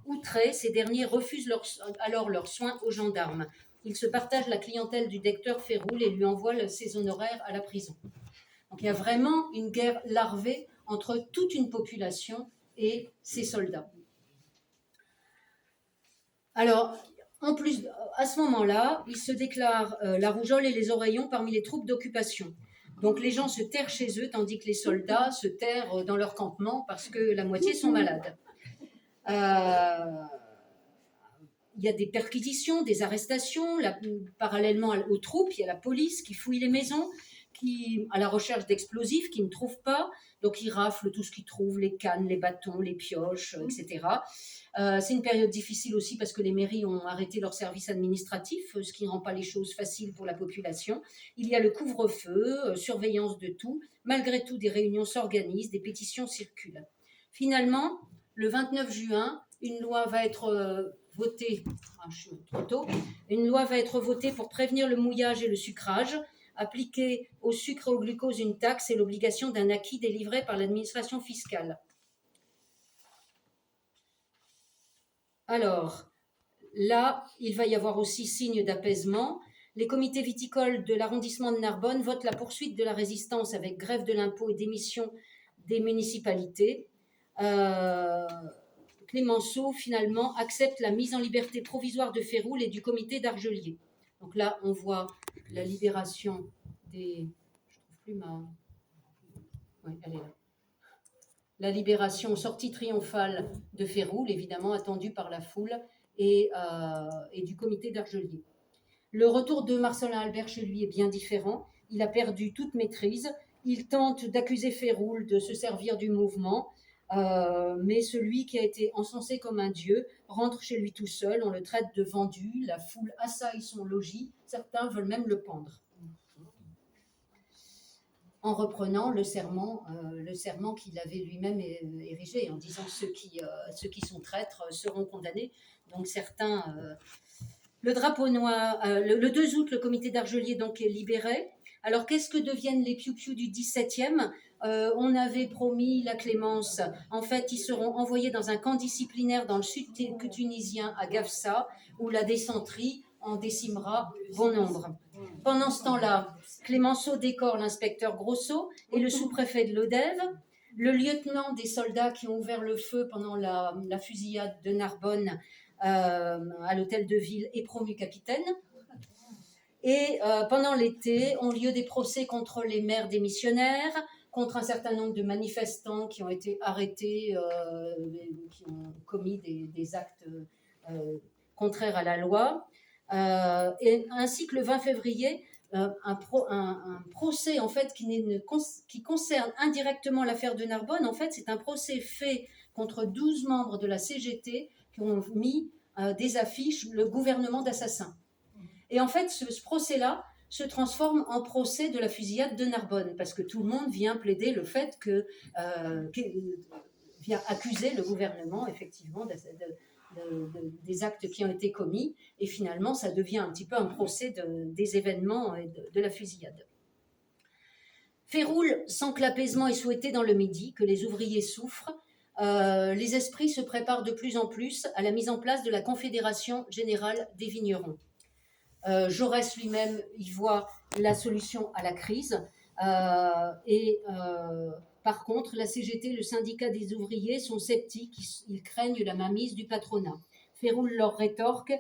Outrés, ces derniers refusent alors leurs soins aux gendarmes. Ils se partagent la clientèle du docteur Féroul et lui envoient ses honoraires à la prison. Donc il y a vraiment une guerre larvée entre toute une population et ses soldats. Alors, en plus, à ce moment-là, il se déclare la rougeole et les oreillons parmi les troupes d'occupation. Donc les gens se terrent chez eux, tandis que les soldats se terrent dans leur campement parce que la moitié sont malades. Il y a des perquisitions, des arrestations. Parallèlement aux troupes, il y a la police qui fouille les maisons, à la recherche d'explosifs qu'ils ne trouvent pas. Donc ils raflent tout ce qu'ils trouvent, les cannes, les bâtons, les pioches, etc. C'est une période difficile aussi parce que les mairies ont arrêté leur service administratif, ce qui ne rend pas les choses faciles pour la population. Il y a le couvre-feu, surveillance de tout. Malgré tout, des réunions s'organisent, des pétitions circulent. Finalement, le 29 juin, une loi va être votée. Une loi va être votée pour prévenir le mouillage et le sucrage. Appliquer au sucre et au glucose une taxe et l'obligation d'un acquis délivré par l'administration fiscale. Alors, là, il va y avoir aussi signe d'apaisement. Les comités viticoles de l'arrondissement de Narbonne votent la poursuite de la résistance avec grève de l'impôt et démission des municipalités. Clémenceau, finalement, accepte la mise en liberté provisoire de Féroul et du comité d'Argelier. Donc là, on voit la libération des... Je trouve plus ma... Oui, elle est là. La libération, sortie triomphale de Féroul, évidemment attendue par la foule, et du comité d'Argelier. Le retour de Marcelin Albert chez lui est bien différent. Il a perdu toute maîtrise. Il tente d'accuser Féroul de se servir du mouvement, mais celui qui a été encensé comme un dieu rentre chez lui tout seul. On le traite de vendu. La foule assaille son logis. Certains veulent même le pendre, en reprenant le serment qu'il avait lui-même érigé, en disant ceux qui sont traîtres seront condamnés. Donc certains... Le drapeau noir, le 2 août, le comité d'Argelier donc est libéré. Alors qu'est-ce que deviennent les piou-piou du 17e ? On avait promis la clémence. En fait, ils seront envoyés dans un camp disciplinaire dans le sud tunisien, à Gafsa, où la dysenterie en décimera bon nombre. Pendant ce temps-là, Clémenceau décore l'inspecteur Grosso et le sous-préfet de l'Odève. Le lieutenant des soldats qui ont ouvert le feu pendant la fusillade de Narbonne à l'hôtel de ville est promu capitaine. Et pendant l'été, ont lieu des procès contre les maires démissionnaires, contre un certain nombre de manifestants qui ont été arrêtés, qui ont commis des actes contraires à la loi. Et ainsi que le 20 février, un procès en fait qui concerne indirectement l'affaire de Narbonne. En fait, c'est un procès fait contre 12 membres de la CGT qui ont mis des affiches le gouvernement d'assassins. Et en fait, ce procès-là se transforme en procès de la fusillade de Narbonne, parce que tout le monde vient plaider le fait vient accuser le gouvernement, effectivement, des actes qui ont été commis, et finalement, ça devient un petit peu un procès des événements et de la fusillade. Féroul sent que l'apaisement est souhaité dans le Midi, que les ouvriers souffrent. Les esprits se préparent de plus en plus à la mise en place de la Confédération générale des vignerons. Jaurès lui-même y voit la solution à la crise. Par contre, la CGT, le syndicat des ouvriers, sont sceptiques. Ils craignent la mainmise du patronat. Féroul leur rétorque